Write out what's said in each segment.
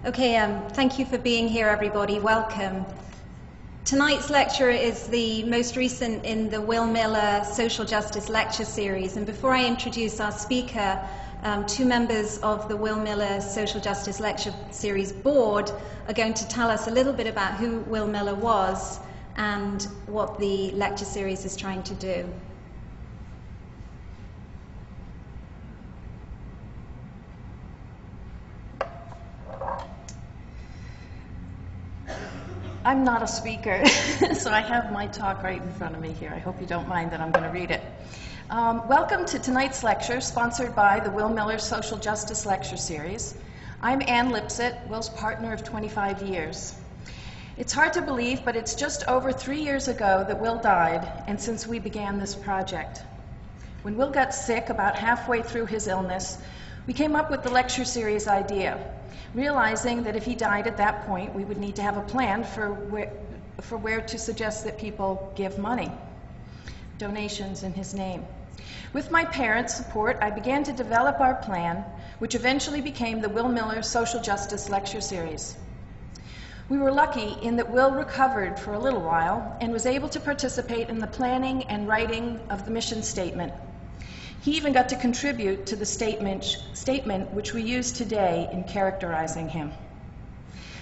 Okay, thank you for being here, everybody. Welcome. Tonight's lecture is the most recent in the Will Miller Social Justice Lecture Series. And before I introduce our speaker, two members of the Will Miller Social Justice Lecture Series board are going to tell us a little bit about who Will Miller was and what the lecture series is trying to do. I'm not a speaker, so I have my talk right in front of me here. I hope you don't mind that I'm going to read it. Welcome to tonight's lecture, sponsored by the Will Miller Social Justice Lecture Series. I'm Ann Lipsett, Will's partner of 25 years. It's hard to believe, but it's just over 3 years ago that Will died, and since we began this project. When Will got sick about halfway through his illness, we came up with the lecture series idea, realizing that if he died at that point, we would need to have a plan for where to suggest that people give money, donations in his name. With my parents' support, I began to develop our plan, which eventually became the Will Miller Social Justice Lecture Series. We were lucky in that Will recovered for a little while and was able to participate in the planning and writing of the mission statement. He even got to contribute to the statement which we use today in characterizing him.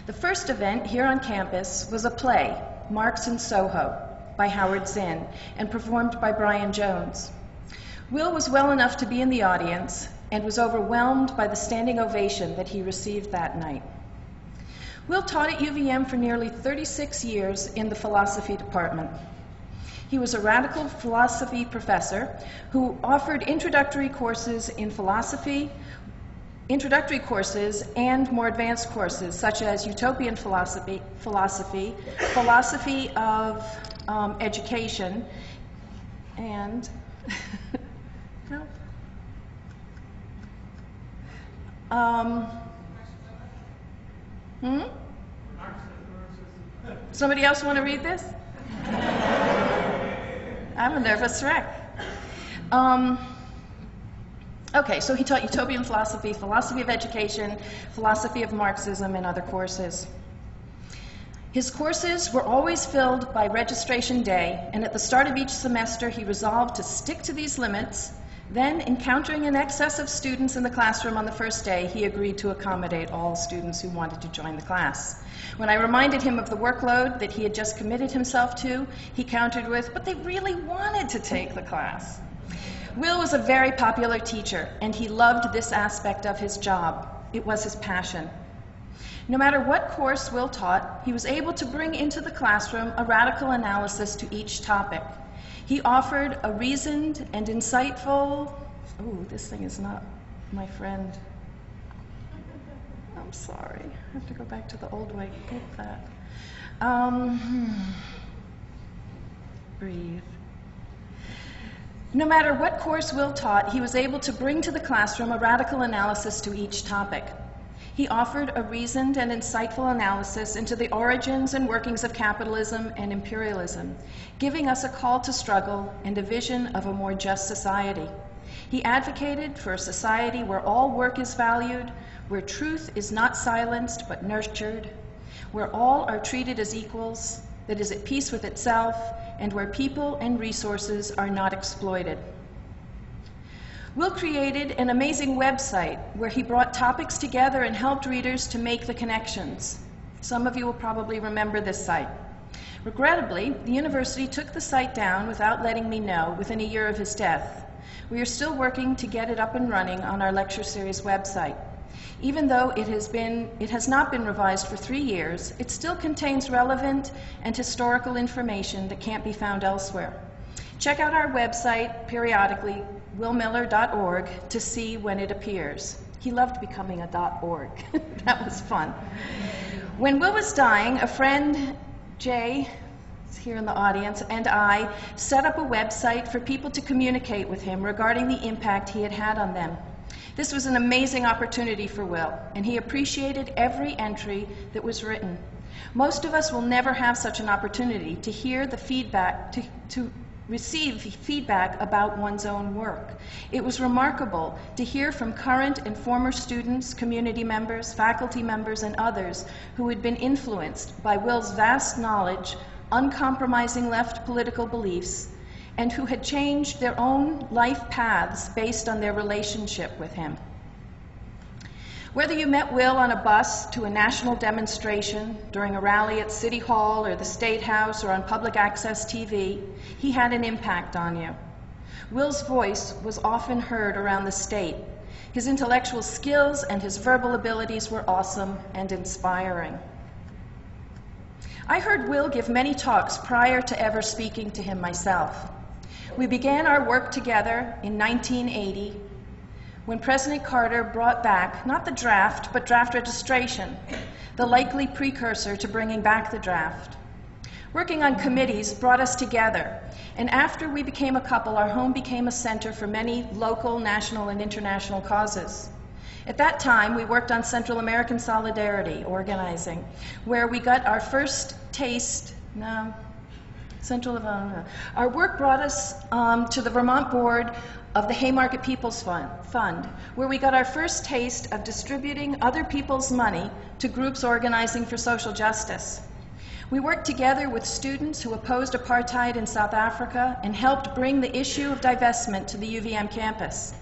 The first event here on campus was a play, Marx in Soho, by Howard Zinn, and performed by Brian Jones. Will was well enough to be in the audience and was overwhelmed by the standing ovation that he received that night. Will taught at UVM for nearly 36 years in the philosophy department. He was a radical philosophy professor who offered introductory courses in philosophy, introductory courses and more advanced courses such as utopian philosophy of education, and Somebody else want to read this? I'm a nervous wreck. Okay, so he taught utopian philosophy, philosophy of education, philosophy of Marxism, and other courses. His courses were always filled by registration day, and at the start of each semester, he resolved to stick to these limits. Then, encountering an excess of students in the classroom on the first day, he agreed to accommodate all students who wanted to join the class. When I reminded him of the workload that he had just committed himself to, he countered with, "But they really wanted to take the class." Will was a very popular teacher, and he loved this aspect of his job. It was his passion. No matter what course Will taught, he was able to bring into the classroom a radical analysis to each topic. He offered a reasoned and insightful, this thing is not my friend. I'm sorry, I have to go back to the old way. Get that. Breathe. No matter what course Will taught, he was able to bring to the classroom a radical analysis to each topic. He offered a reasoned and insightful analysis into the origins and workings of capitalism and imperialism, giving us a call to struggle and a vision of a more just society. He advocated for a society where all work is valued, where truth is not silenced but nurtured, where all are treated as equals, that is at peace with itself, and where people and resources are not exploited. Will created an amazing website where he brought topics together and helped readers to make the connections. Some of you will probably remember this site. Regrettably, the university took the site down without letting me know within a year of his death. We are still working to get it up and running on our lecture series website. Even though it has not been revised for 3 years, it still contains relevant and historical information that can't be found elsewhere. Check out our website periodically, willmiller.org, to see when it appears. He loved becoming a .org. That was fun. When Will was dying, a friend, Jay, is here in the audience, and I set up a website for people to communicate with him regarding the impact he had had on them. This was an amazing opportunity for Will, and he appreciated every entry that was written. Most of us will never have such an opportunity to hear the feedback, to receive feedback about one's own work. It was remarkable to hear from current and former students, community members, faculty members, and others who had been influenced by Will's vast knowledge, uncompromising left political beliefs, and who had changed their own life paths based on their relationship with him. Whether you met Will on a bus to a national demonstration, during a rally at City Hall or the State House or on public access TV, he had an impact on you. Will's voice was often heard around the state. His intellectual skills and his verbal abilities were awesome and inspiring. I heard Will give many talks prior to ever speaking to him myself. We began our work together in 1980 when President Carter brought back, not the draft, but draft registration, the likely precursor to bringing back the draft. Working on committees brought us together, and after we became a couple, our home became a center for many local, national, and international causes. At that time, we worked on Central American solidarity organizing, where we got our first taste, our work brought us to the Vermont board of the Haymarket People's Fund, where we got our first taste of distributing other people's money to groups organizing for social justice. We worked together with students who opposed apartheid in South Africa and helped bring the issue of divestment to the UVM campus.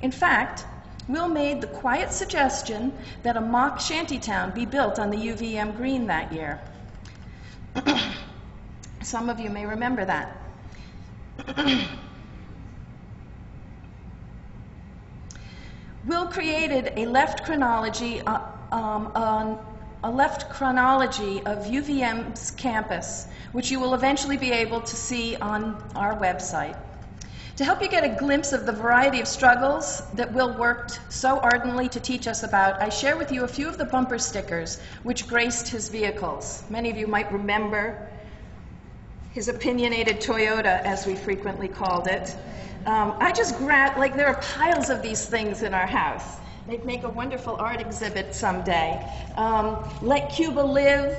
In fact, Will made the quiet suggestion that a mock shantytown be built on the UVM green that year. Some of you may remember that. Will created a left chronology of UVM's campus, which you will eventually be able to see on our website. To help you get a glimpse of the variety of struggles that Will worked so ardently to teach us about, I share with you a few of the bumper stickers which graced his vehicles. Many of you might remember his opinionated Toyota, as we frequently called it. I just grabbed, like, there are piles of these things in our house. They'd make a wonderful art exhibit someday. Let Cuba live,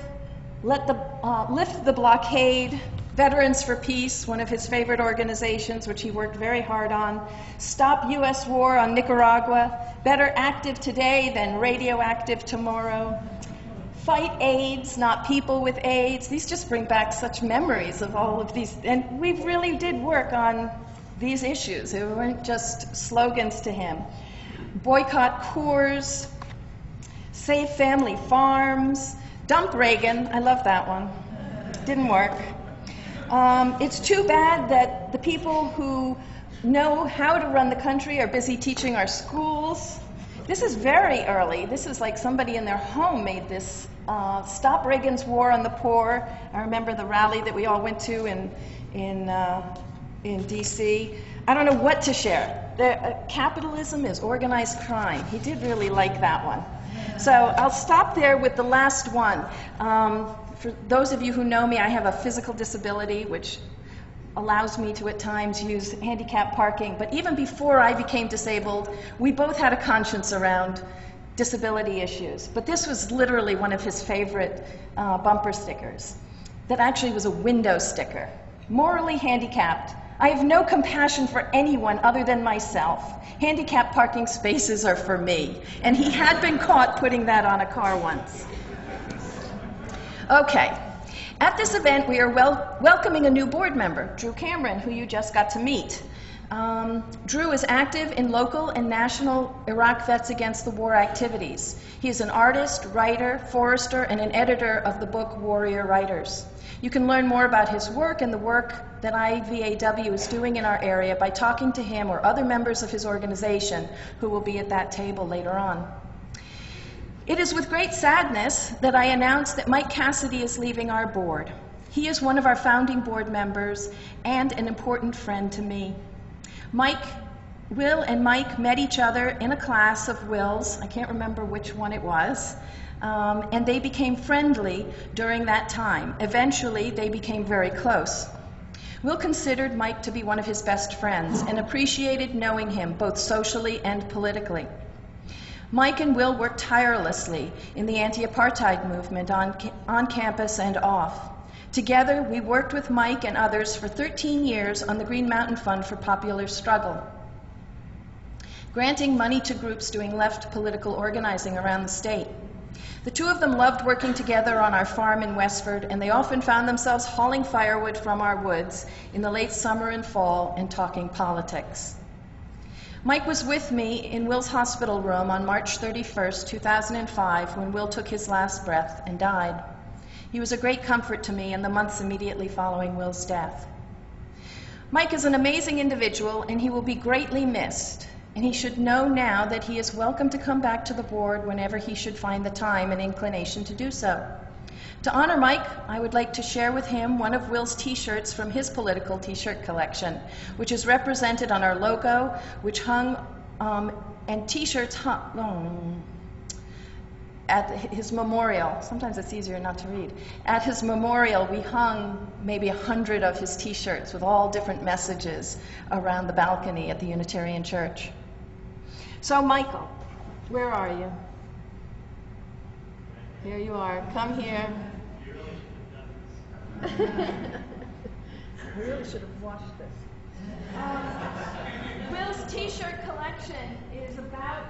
lift the blockade, Veterans for Peace, one of his favorite organizations, which he worked very hard on. Stop U.S. war on Nicaragua. Better active today than radioactive tomorrow. Fight AIDS, not people with AIDS. These just bring back such memories of all of these. And we really did work on these issues. They weren't just slogans to him. Boycott Coors, save family farms, dump Reagan. I love that one. Didn't work. It's too bad that the people who know how to run the country are busy teaching our schools. This is very early. This is like somebody in their home made this. Stop Reagan's War on the Poor. I remember the rally that we all went to in D.C. I don't know what to share. Capitalism is organized crime. He did really like that one. So I'll stop there with the last one. For those of you who know me, I have a physical disability, which allows me to at times use handicap parking. But even before I became disabled, we both had a conscience around disability issues. But this was literally one of his favorite bumper stickers. That actually was a window sticker. Morally handicapped. I have no compassion for anyone other than myself. Handicap parking spaces are for me. And he had been caught putting that on a car once. Okay. At this event, we are welcoming a new board member, Drew Cameron, who you just got to meet. Drew is active in local and national Iraq Vets Against the War activities. He is an artist, writer, forester, and an editor of the book Warrior Writers. You can learn more about his work and the work that IVAW is doing in our area by talking to him or other members of his organization who will be at that table later on. It is with great sadness that I announce that Mike Cassidy is leaving our board. He is one of our founding board members and an important friend to me. Will and Mike met each other in a class of Will's, I can't remember which one it was, and they became friendly during that time. Eventually, they became very close. Will considered Mike to be one of his best friends and appreciated knowing him both socially and politically. Mike and Will worked tirelessly in the anti-apartheid movement on campus and off. Together, we worked with Mike and others for 13 years on the Green Mountain Fund for Popular Struggle, granting money to groups doing left political organizing around the state. The two of them loved working together on our farm in Westford, and they often found themselves hauling firewood from our woods in the late summer and fall and talking politics. Mike was with me in Will's hospital room on March 31st, 2005, when Will took his last breath and died. He was a great comfort to me in the months immediately following Will's death. Mike is an amazing individual, and he will be greatly missed. And he should know now that he is welcome to come back to the board whenever he should find the time and inclination to do so. To honor Mike, I would like to share with him one of Will's t-shirts from his political t-shirt collection, which is represented on our logo, which hung, and t-shirts hung at his memorial. Sometimes it's easier not to read. At his memorial, we hung maybe 100 of his t-shirts with all different messages around the balcony at the Unitarian Church. So Michael, where are you? Here you are. Come here. I really should have watched this. Will's t-shirt collection is about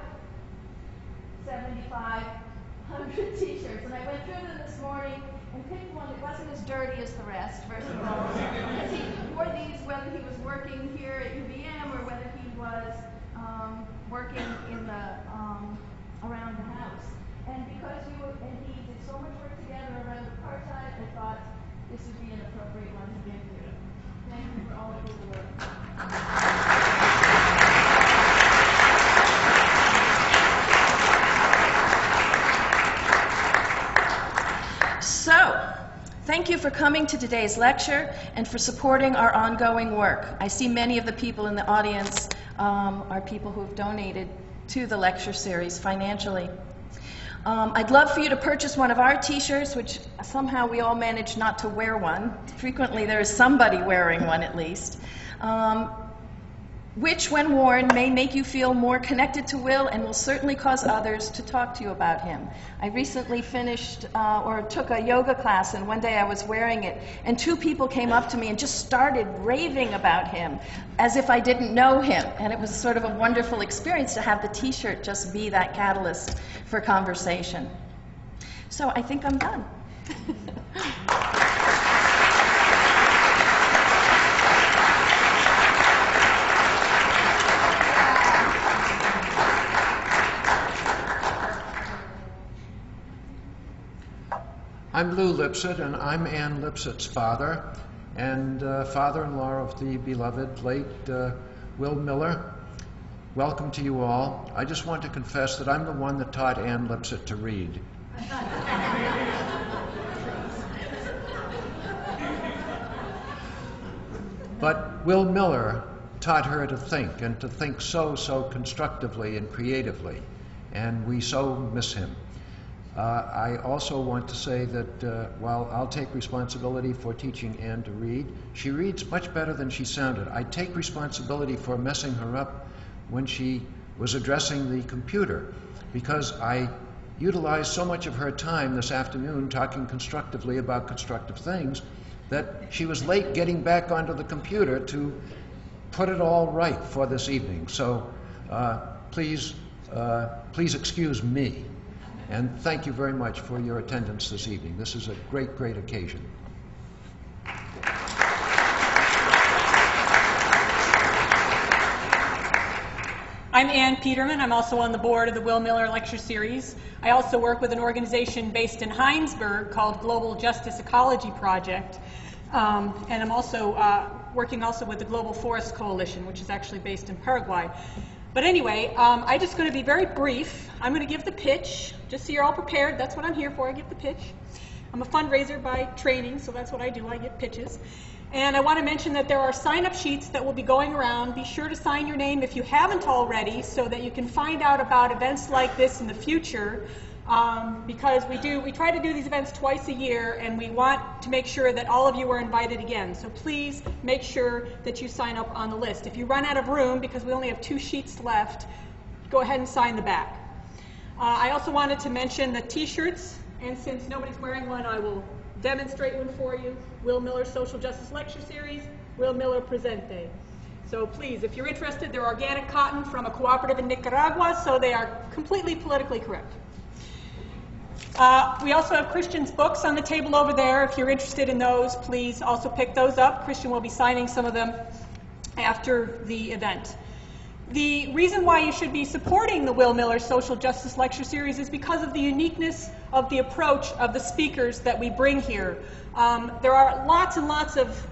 7,500 t-shirts, and I went through them this morning and picked one that wasn't as dirty as the rest, first of all, because he wore these whether he was working here at UVM or whether he was working in the around the house. And because you and he did so much work together around apartheid, I thought this would be an appropriate one to give you. Thank you for all of your work. So, thank you for coming to today's lecture and for supporting our ongoing work. I see many of the people in the audience are people who have donated to the lecture series financially. I'd love for you to purchase one of our t-shirts, which somehow we all manage not to wear one. Frequently there is somebody wearing one at least. Which, when worn, may make you feel more connected to Will and will certainly cause others to talk to you about him. I recently finished or took a yoga class, and one day I was wearing it, and two people came up to me and just started raving about him as if I didn't know him. And it was sort of a wonderful experience to have the t-shirt just be that catalyst for conversation. So I think I'm done. I'm Lou Lipset, and I'm Ann Lipset's father, and father-in-law of the beloved late Will Miller. Welcome to you all. I just want to confess that I'm the one that taught Ann Lipset to read. But Will Miller taught her to think, and to think so constructively and creatively, and we so miss him. I also want to say that while I'll take responsibility for teaching Ann to read, she reads much better than she sounded. I take responsibility for messing her up when she was addressing the computer, because I utilized so much of her time this afternoon talking constructively about constructive things that she was late getting back onto the computer to put it all right for this evening. So please excuse me. And thank you very much for your attendance this evening. This is a great, great occasion. I'm Ann Peterman. I'm also on the board of the Will Miller Lecture Series. I also work with an organization based in Heinsberg called Global Justice Ecology Project. And I'm also working also with the Global Forest Coalition, which is actually based in Paraguay. But anyway, I'm just going to be very brief. I'm going to give the pitch, just so you're all prepared. That's what I'm here for. I give the pitch. I'm a fundraiser by training, so that's what I do. I give pitches. And I want to mention that there are sign-up sheets that will be going around. Be sure to sign your name if you haven't already, so that you can find out about events like this in the future. Because we try to do these events twice a year, and we want to make sure that all of you are invited again. So please make sure that you sign up on the list. If you run out of room, because we only have 2 sheets left, go ahead and sign the back. I also wanted to mention the t-shirts, and since nobody's wearing one, I will demonstrate one for you. Will Miller Social Justice Lecture Series, Will Miller Presente. So please, if you're interested, they're organic cotton from a cooperative in Nicaragua, so they are completely politically correct. We also have Christian's books on the table over there. If you're interested in those, please also pick those up. Christian will be signing some of them after the event. The reason why you should be supporting the Will Miller Social Justice Lecture Series is because of the uniqueness of the approach of the speakers that we bring here. There are lots and lots of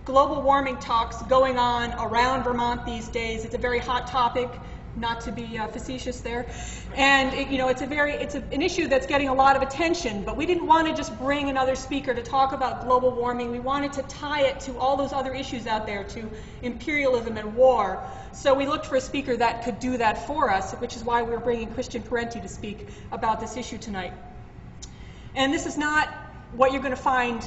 global warming talks going on around Vermont these days. It's a very hot topic, not to be facetious there. And it's an issue that's getting a lot of attention, but we didn't want to just bring another speaker to talk about global warming. We wanted to tie it to all those other issues out there, to imperialism and war. So we looked for a speaker that could do that for us, which is why we're bringing Christian Parenti to speak about this issue tonight. And this is not what you're going to find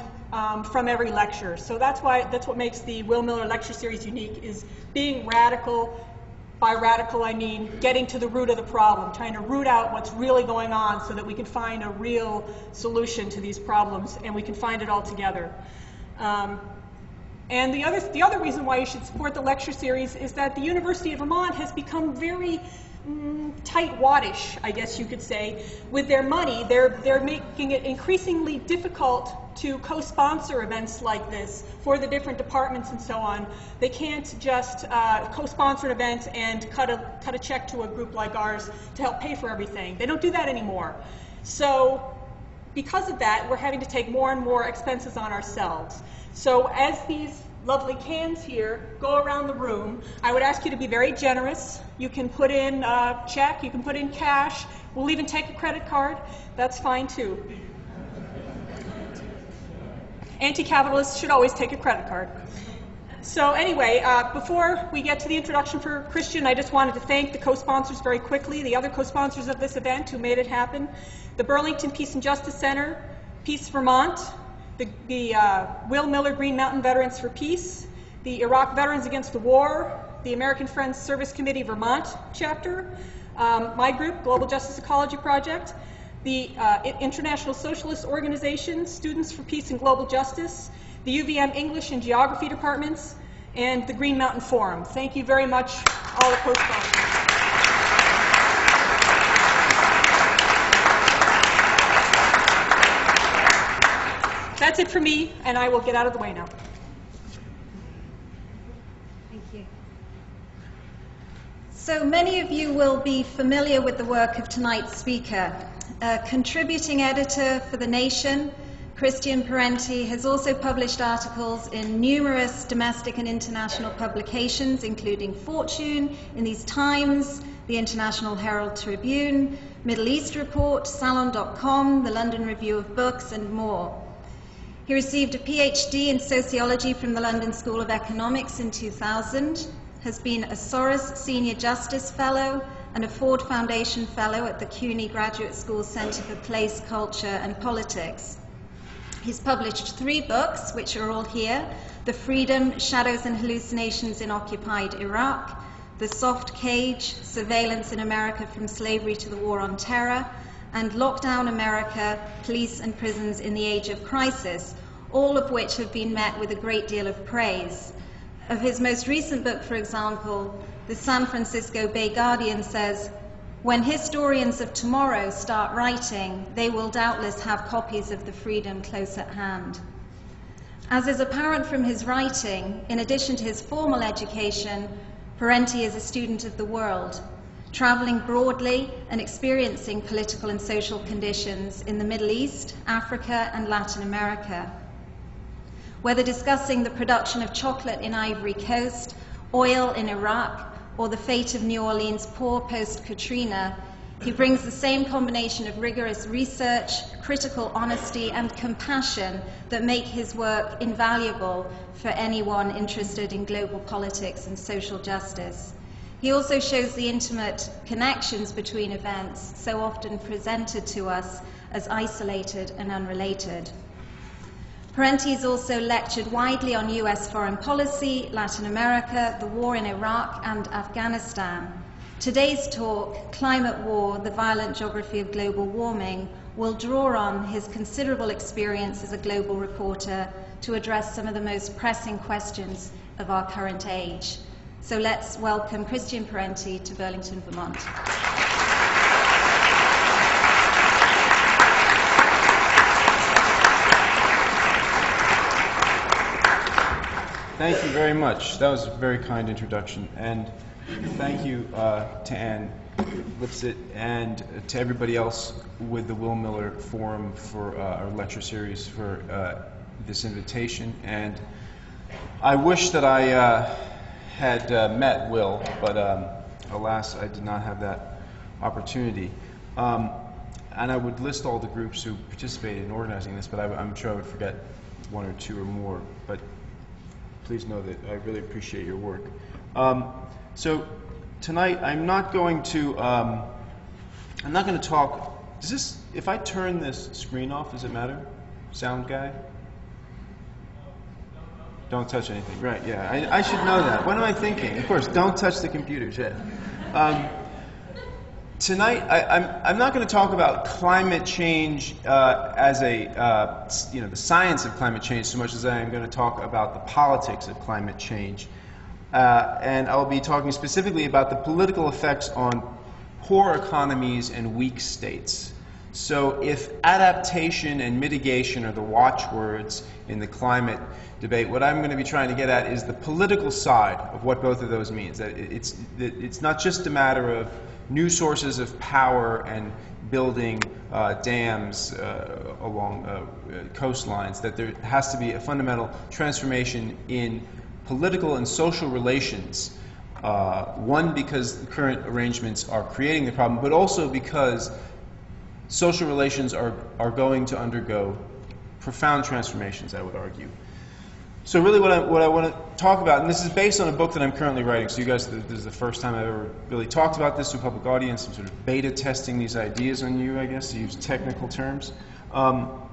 from every lecture. So that's what makes the Will Miller Lecture Series unique, is being radical. By radical, I mean getting to the root of the problem, trying to root out what's really going on so that we can find a real solution to these problems, and we can find it all together. And the other reason why you should support the lecture series is that the University of Vermont has become very tight-waddish, I guess you could say, with their money. They're making it increasingly difficult to co-sponsor events like this for the different departments and so on. They can't just co-sponsor an event and cut a check to a group like ours to help pay for everything. They don't do that anymore. So because of that, we're having to take more and more expenses on ourselves. So as these lovely cans here go around the room, I would ask you to be very generous. You can put in a check, you can put in cash, we'll even take a credit card. That's fine too. Anti-capitalists should always take a credit card. So anyway, before we get to the introduction for Christian, I just wanted to thank the co-sponsors very quickly, the other co-sponsors of this event who made it happen. The Burlington Peace and Justice Center, Peace Vermont, the Will Miller Green Mountain Veterans for Peace, the Iraq Veterans Against the War, the American Friends Service Committee Vermont chapter, my group, Global Justice Ecology Project, the International Socialist Organization, Students for Peace and Global Justice, the UVM English and Geography departments, and the Green Mountain Forum. Thank you very much, all the co-sponsors. That's it for me, and I will get out of the way now. Thank you. So many of you will be familiar with the work of tonight's speaker. A contributing editor for The Nation, Christian Parenti has also published articles in numerous domestic and international publications, including Fortune, In These Times, the International Herald Tribune, Middle East Report, Salon.com, the London Review of Books, and more. He received a PhD in sociology from the London School of Economics in 2000, has been a Soros Senior Justice Fellow and a Ford Foundation Fellow at the CUNY Graduate School Center for Place, Culture and Politics. He's published 3 books, which are all here: The Freedom, Shadows and Hallucinations in Occupied Iraq, The Soft Cage, Surveillance in America from Slavery to the War on Terror, and Lockdown America, Police and Prisons in the Age of Crisis, all of which have been met with a great deal of praise. Of his most recent book, for example, the San Francisco Bay Guardian says, "When historians of tomorrow start writing, they will doubtless have copies of The Freedom close at hand." As is apparent from his writing, in addition to his formal education, Parenti is a student of the world, traveling broadly and experiencing political and social conditions in the Middle East, Africa, and Latin America. Whether discussing the production of chocolate in Ivory Coast, oil in Iraq, or the fate of New Orleans poor post-Katrina, he brings the same combination of rigorous research, critical honesty, and compassion that make his work invaluable for anyone interested in global politics and social justice. He also shows the intimate connections between events so often presented to us as isolated and unrelated. Parenti has also lectured widely on US foreign policy, Latin America, the war in Iraq and Afghanistan, Today's talk, Climate War, the Violent Geography of Global Warming, will draw on his considerable experience as a global reporter to address some of the most pressing questions of our current age. So let's welcome Christian Parenti to Burlington, Vermont. Thank you very much. That was a very kind introduction. And thank you to Ann Lipset and to everybody else with the Will Miller Forum for our lecture series for this invitation. And I wish that I had met Will, but alas, I did not have that opportunity. And I would list all the groups who participated in organizing this, but I'm sure I would forget one or two or more. But please know that I really appreciate your work. So tonight I'm not going to talk. Does this? If I turn this screen off, does it matter? Sound guy? Don't touch anything. Right? Yeah. I should know that. What am I thinking? Of course, don't touch the computers. Yeah. Tonight, I'm not going to talk about climate change as the science of climate change so much as I am going to talk about the politics of climate change. And I'll be talking specifically about the political effects on poor economies and weak states. So if adaptation and mitigation are the watchwords in the climate debate, what I'm going to be trying to get at is the political side of what both of those means. That it's not just a matter of new sources of power and building dams along coastlines, that there has to be a fundamental transformation in political and social relations. One, because the current arrangements are creating the problem, but also because social relations are going to undergo profound transformations, I would argue. So really what I want to talk about, and this is based on a book that I'm currently writing, so you guys, this is the first time I've ever really talked about this to a public audience. I'm sort of beta testing these ideas on you, I guess, to use technical terms. I want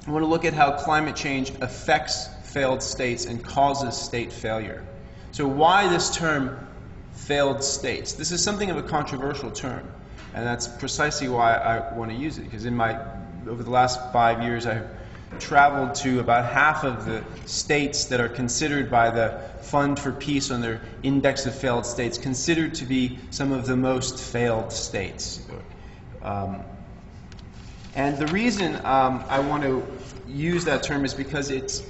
to look at how climate change affects failed states and causes state failure. So why this term, failed states? This is something of a controversial term, and that's precisely why I want to use it, because over the last 5 years I've traveled to about half of the states that are considered by the Fund for Peace on their Index of Failed States, considered to be some of the most failed states. And the reason I want to use that term is because it's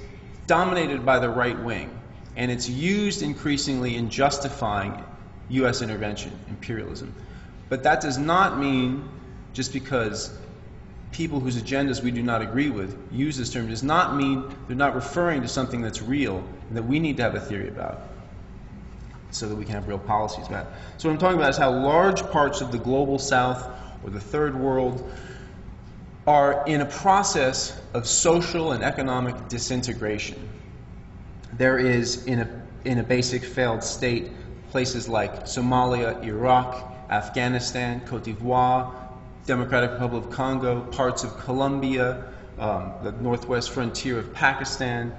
dominated by the right wing, and it's used increasingly in justifying U.S. intervention, imperialism. But that does not mean, just because people whose agendas we do not agree with use this term, does not mean they're not referring to something that's real and that we need to have a theory about so that we can have real policies about it. So what I'm talking about is how large parts of the global south or the third world are in a process of social and economic disintegration. There is, in a basic failed state, places like Somalia, Iraq, Afghanistan, Cote d'Ivoire, Democratic Republic of Congo, parts of Colombia, the northwest frontier of Pakistan.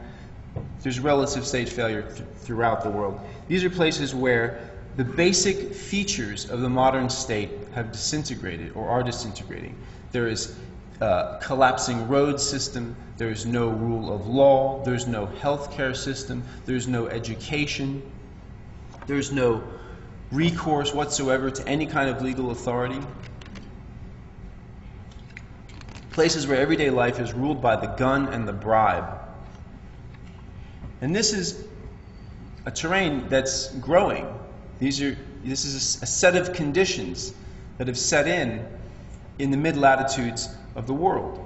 There's relative state failure throughout the world. These are places where the basic features of the modern state have disintegrated or are disintegrating. There is a collapsing road system, there is no rule of law, there's no healthcare system, there's no education, there's no recourse whatsoever to any kind of legal authority. Places where everyday life is ruled by the gun and the bribe. And this is a terrain that's growing. This is a set of conditions that have set in the mid-latitudes of the world.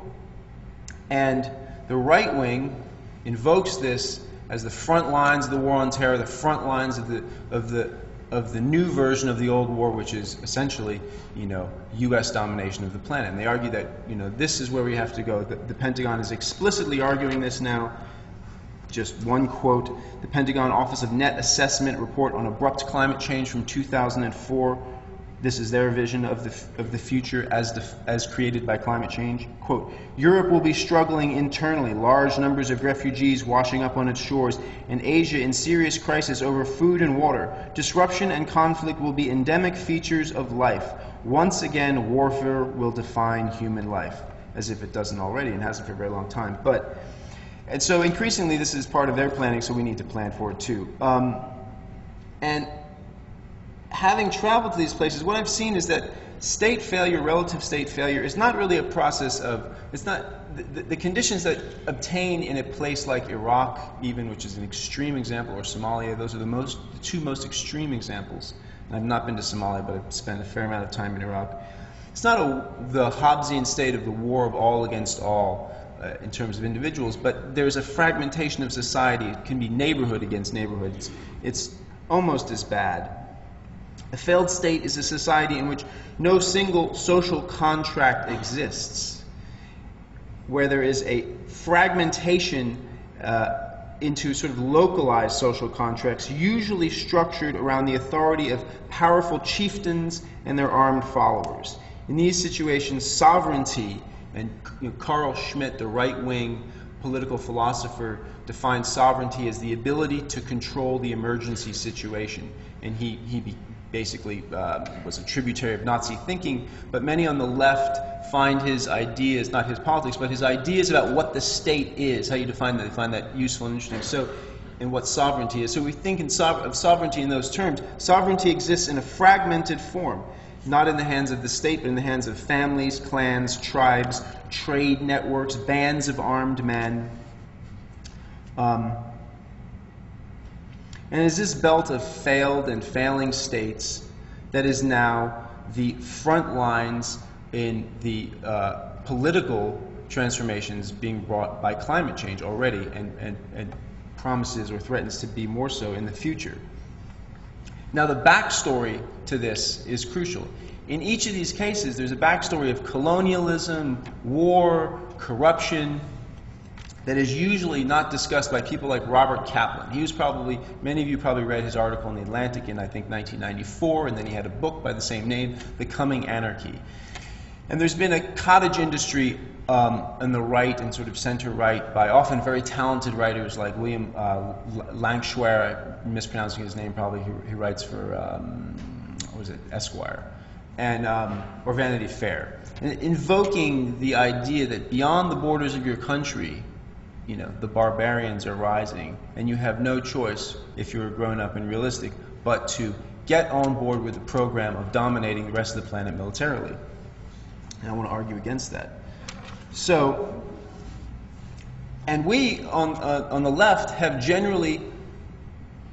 And the right wing invokes this as the front lines of the war on terror, the front lines of the new version of the old war, which is essentially, U.S. domination of the planet. And they argue that, this is where we have to go. The Pentagon is explicitly arguing this now. Just one quote: the Pentagon Office of Net Assessment report on abrupt climate change from 2004 This is their vision of the future as created by climate change. Quote, Europe will be struggling internally, large numbers of refugees washing up on its shores, and Asia in serious crisis over food and water. Disruption and conflict will be endemic features of life. Once again, warfare will define human life, as if it doesn't already and hasn't for a very long time. And so increasingly this is part of their planning, so we need to plan for it too. And having traveled to these places, what I've seen is that state failure, relative state failure, is not really a process of, it's not, the conditions that obtain in a place like Iraq, even, which is an extreme example, or Somalia, those are the two most extreme examples. And I've not been to Somalia, but I've spent a fair amount of time in Iraq. It's not the Hobbesian state of the war of all against all in terms of individuals, but there's a fragmentation of society. It can be neighborhood against neighborhood. It's almost as bad. A failed state is a society in which no single social contract exists, where there is a fragmentation into sort of localized social contracts, usually structured around the authority of powerful chieftains and their armed followers. In these situations, sovereignty, and Carl Schmitt, the right-wing political philosopher, defines sovereignty as the ability to control the emergency situation. And he basically was a tributary of Nazi thinking, but many on the left find his ideas, not his politics, but his ideas about what the state is, how you define that, they find that useful and interesting. So, and what sovereignty is. So we think of sovereignty in those terms. Sovereignty exists in a fragmented form, not in the hands of the state, but in the hands of families, clans, tribes, trade networks, bands of armed men. And it's this belt of failed and failing states that is now the front lines in the political transformations being brought by climate change already, and promises or threatens to be more so in the future. Now, the backstory to this is crucial. In each of these cases, there's a backstory of colonialism, war, corruption, that is usually not discussed by people like Robert Kaplan. He was probably, many of you probably read his article in The Atlantic in, I think, 1994, and then he had a book by the same name, The Coming Anarchy. And there's been a cottage industry on the right and sort of center-right by often very talented writers like William Langschwer, I'm mispronouncing his name probably, he writes for, what was it, Esquire, and, or Vanity Fair, invoking the idea that beyond the borders of your country, you know, the barbarians are rising, and you have no choice, if you're grown up and realistic, but to get on board with the program of dominating the rest of the planet militarily. And I want to argue against that. So, and we on the left have generally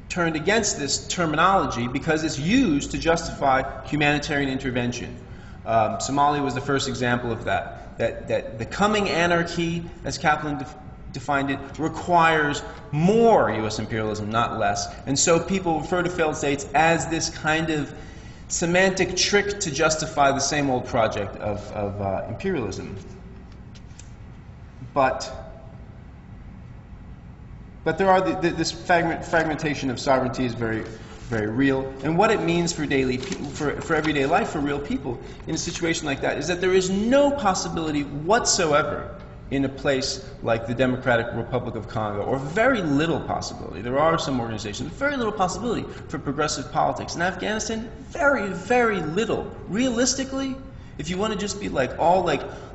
turned against this terminology because it's used to justify humanitarian intervention. Somalia was the first example of that. That the coming anarchy, as Kaplan defined it, requires more U.S. imperialism, not less. And so people refer to failed states as this kind of semantic trick to justify the same old project of imperialism. But there are this fragmentation of sovereignty is very, very real. And what it means for for everyday life for real people in a situation like that is that there is no possibility whatsoever in a place like the Democratic Republic of Congo, or very little possibility. There are some organizations, very little possibility for progressive politics. In Afghanistan, very, very little. Realistically, if you want to just be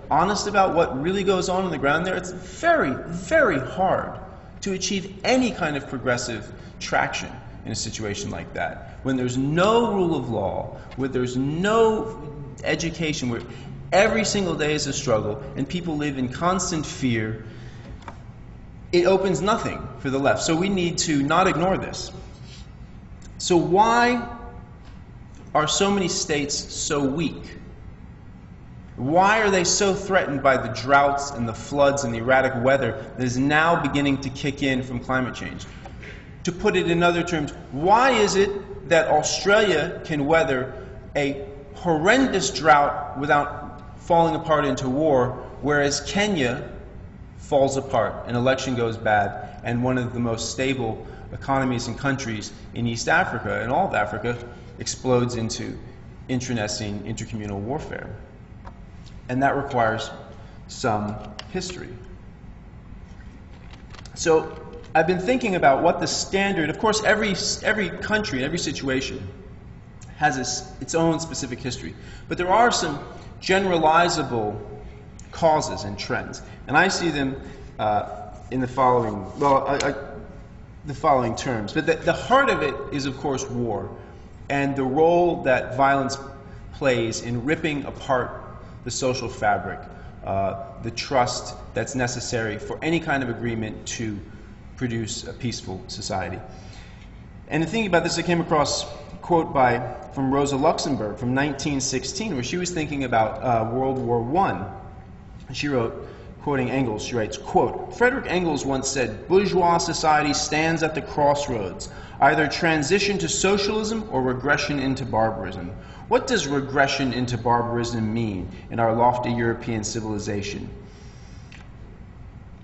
honest about what really goes on the ground there, it's very, very hard to achieve any kind of progressive traction in a situation like that. When there's no rule of law, where there's no education, where every single day is a struggle, and people live in constant fear, it opens nothing for the left. So we need to not ignore this. So why are so many states so weak? Why are they so threatened by the droughts and the floods and the erratic weather that is now beginning to kick in from climate change? To put it in other terms, why is it that Australia can weather a horrendous drought without falling apart into war, whereas Kenya falls apart, an election goes bad, and one of the most stable economies and countries in East Africa and all of Africa explodes into internecine, intercommunal warfare. And that requires some history. So I've been thinking about what the standard, of course every country, every situation has its own specific history, but there are some generalizable causes and trends, and I see them in the following, the following terms. But the heart of it is, of course, war, and the role that violence plays in ripping apart the social fabric, the trust that's necessary for any kind of agreement to produce a peaceful society. And in thinking about this, I came across a quote from Rosa Luxemburg from 1916, where she was thinking about World War I. She wrote, quoting Engels, she writes, quote, "Frederick Engels once said, bourgeois society stands at the crossroads, either transition to socialism or regression into barbarism. What does regression into barbarism mean in our lofty European civilization?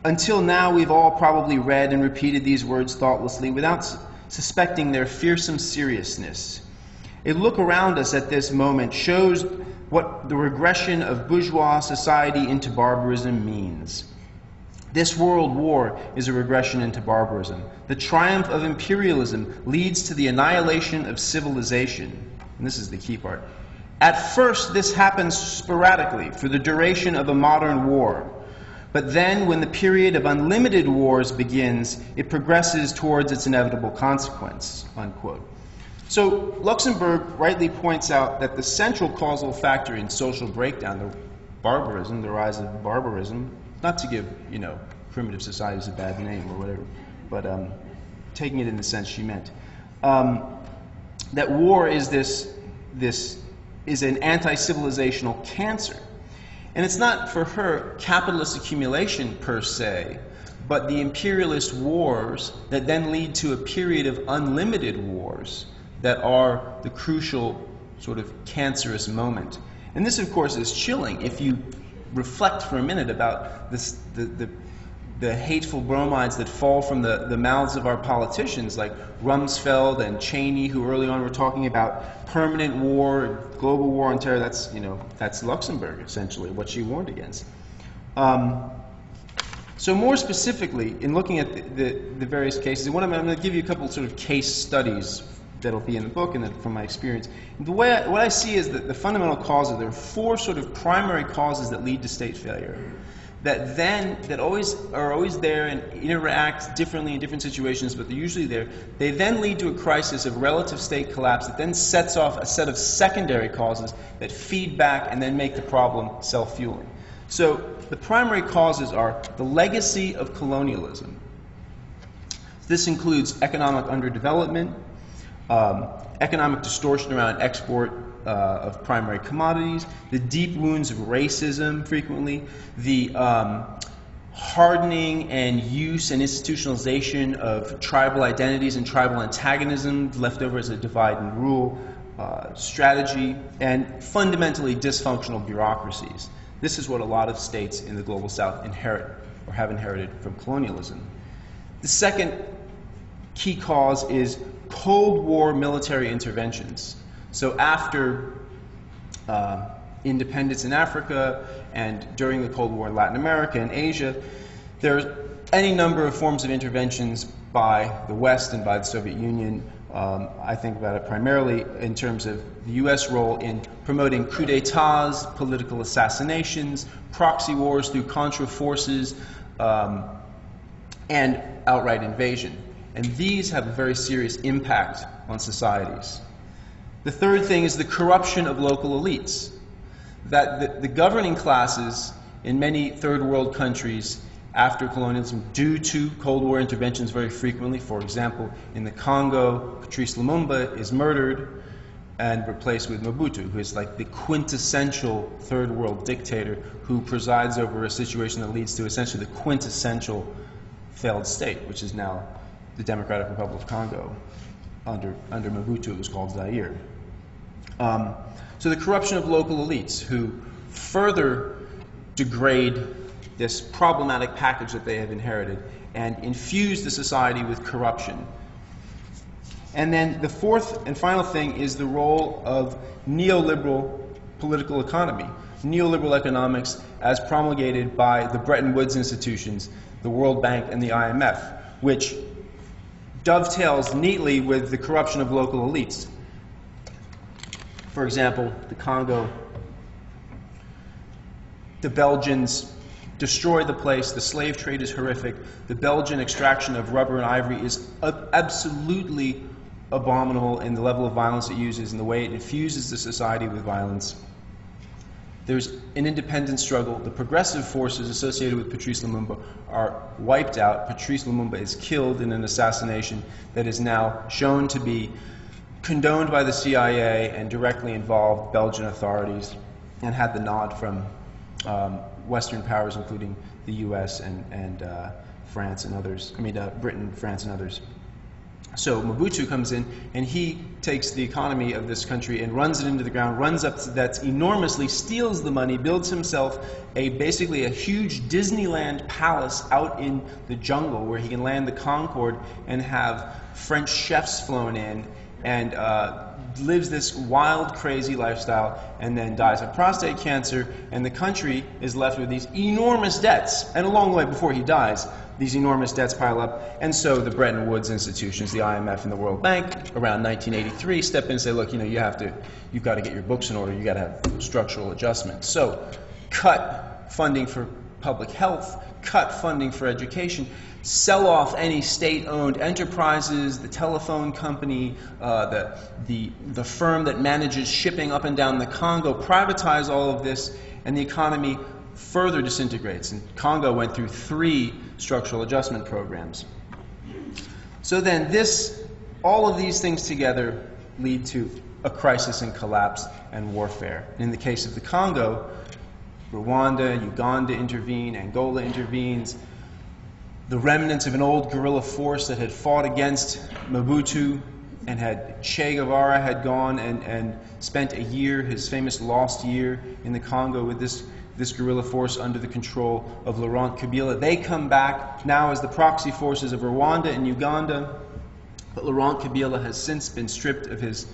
Until now, we've all probably read and repeated these words thoughtlessly without suspecting their fearsome seriousness. A look around us at this moment shows what the regression of bourgeois society into barbarism means. This world war is a regression into barbarism. The triumph of imperialism leads to the annihilation of civilization." And this is the key part. "At first, this happens sporadically for the duration of a modern war. But then, when the period of unlimited wars begins, it progresses towards its inevitable consequence," unquote. So Luxemburg rightly points out that the central causal factor in social breakdown, the barbarism, the rise of barbarism, not to give, primitive societies a bad name or whatever, but taking it in the sense she meant, that war is is an anti-civilizational cancer. And it's not, for her, capitalist accumulation per se, but the imperialist wars that then lead to a period of unlimited wars that are the crucial sort of cancerous moment. And this, of course, is chilling if you reflect for a minute about the hateful bromides that fall from the mouths of our politicians like Rumsfeld and Cheney, who early on were talking about permanent war, global war on terror. That's Luxemburg, essentially, what she warned against. So more specifically, in looking at the various cases, I'm going to give you a couple sort of case studies that'll be in the book and then from my experience. What I see is that the fundamental causes, there are four sort of primary causes that lead to state failure that are always there and interact differently in different situations, but they're usually there. They then lead to a crisis of relative state collapse that then sets off a set of secondary causes that feed back and then make the problem self-fueling. So the primary causes are the legacy of colonialism. This includes economic underdevelopment, economic distortion around export of primary commodities, the deep wounds of racism frequently, the hardening and use and institutionalization of tribal identities and tribal antagonism left over as a divide and rule strategy, and fundamentally dysfunctional bureaucracies. This is what a lot of states in the global south inherit or have inherited from colonialism. The second key cause is Cold War military interventions. So after independence in Africa and during the Cold War in Latin America and Asia, there's any number of forms of interventions by the West and by the Soviet Union. I think about it primarily in terms of the U.S. role in promoting coup d'etats, political assassinations, proxy wars through Contra forces, and outright invasion. And these have a very serious impact on societies. The third thing is the corruption of local elites. That the governing classes in many third world countries after colonialism, due to Cold War interventions very frequently, for example, in the Congo, Patrice Lumumba is murdered and replaced with Mobutu, who is like the quintessential third world dictator who presides over a situation that leads to essentially the quintessential failed state, which is now the Democratic Republic of Congo. Under Mobutu, it was called Zaire. So the corruption of local elites who further degrade this problematic package that they have inherited and infuse the society with corruption. And then the fourth and final thing is the role of neoliberal political economy, neoliberal economics as promulgated by the Bretton Woods institutions, the World Bank and the IMF, which dovetails neatly with the corruption of local elites. For example, the Congo, the Belgians destroy the place, the slave trade is horrific, the Belgian extraction of rubber and ivory is absolutely abominable in the level of violence it uses and the way it infuses the society with violence. There's an independent struggle. The progressive forces associated with Patrice Lumumba are wiped out. Patrice Lumumba is killed in an assassination that is now shown to be condoned by the CIA and directly involved Belgian authorities and had the nod from Western powers, including the US and France and others, Britain, France and others. So Mobutu comes in and he takes the economy of this country and runs it into the ground, runs up to that enormously, steals the money, builds himself basically a huge Disneyland palace out in the jungle where he can land the Concorde and have French chefs flown in, and lives this wild, crazy lifestyle, and then dies of prostate cancer, and the country is left with these enormous debts. And along the way, before he dies, these enormous debts pile up, and so the Bretton Woods institutions, the IMF and the World Bank, around 1983, step in and say, look, you've got to get your books in order, you've got to have structural adjustments. So cut funding for public health, cut funding for education, sell off any state-owned enterprises, the telephone company, the firm that manages shipping up and down the Congo, privatize all of this, and the economy further disintegrates. And Congo went through 3 structural adjustment programs. So then all of these things together lead to a crisis and collapse and warfare. In the case of the Congo, Rwanda, Uganda intervene, Angola intervenes. The remnants of an old guerrilla force that had fought against Mobutu and Che Guevara had gone and spent a year, his famous lost year in the Congo with this guerrilla force under the control of Laurent Kabila. They come back now as the proxy forces of Rwanda and Uganda, but Laurent Kabila has since been stripped of his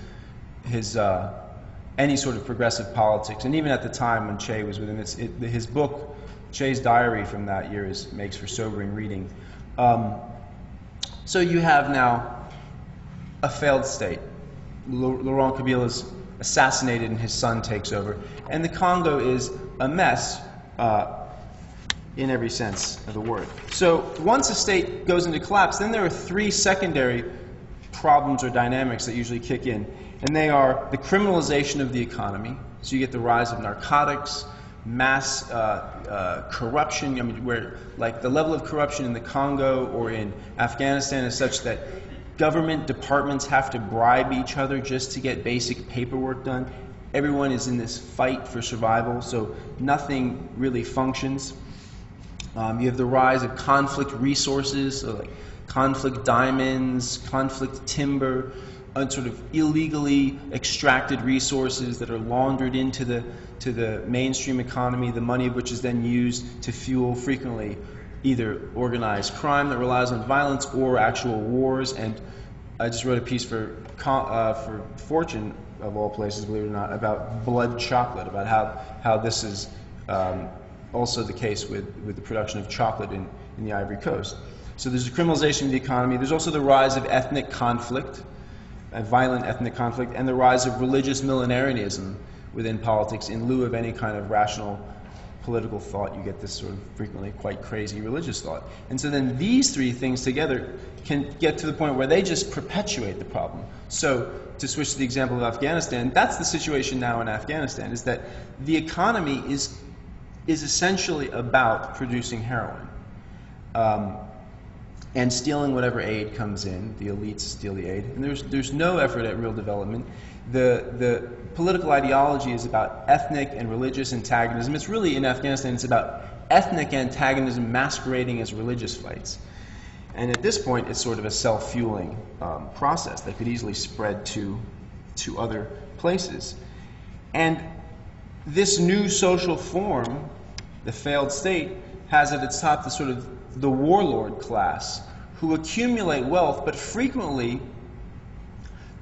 any sort of progressive politics. And even at the time when Che was with him, his book, Che's diary from that year, makes for sobering reading. So you have now a failed state. Laurent Kabila is assassinated and his son takes over. And the Congo is a mess in every sense of the word. So once a state goes into collapse, then there are 3 secondary problems or dynamics that usually kick in. And they are the criminalization of the economy. So you get the rise of narcotics, mass corruption. Where like the level of corruption in the Congo or in Afghanistan is such that government departments have to bribe each other just to get basic paperwork done. Everyone is in this fight for survival, so nothing really functions. You have the rise of conflict resources, so like conflict diamonds, conflict timber, sort of illegally extracted resources that are laundered into the mainstream economy, the money of which is then used to fuel frequently either organized crime that relies on violence or actual wars. And I just wrote a piece for Fortune, of all places, believe it or not, about blood chocolate, about how this is also the case with the production of chocolate in the Ivory Coast. So there's a criminalization of the economy. There's also the rise of ethnic conflict, violent ethnic conflict, and the rise of religious millenarianism within politics in lieu of any kind of rational political thought. You get this sort of frequently quite crazy religious thought. And so then these 3 things together can get to the point where they just perpetuate the problem. So to switch to the example of Afghanistan, that's the situation now in Afghanistan, is that the economy is essentially about producing heroin. And stealing whatever aid comes in. The elites steal the aid, and there's no effort at real development. The political ideology is about ethnic and religious antagonism. It's really, in Afghanistan, it's about ethnic antagonism masquerading as religious fights. And at this point, it's sort of a self-fueling process that could easily spread to other places. And this new social form, the failed state, has at its top the warlord class, who accumulate wealth, but frequently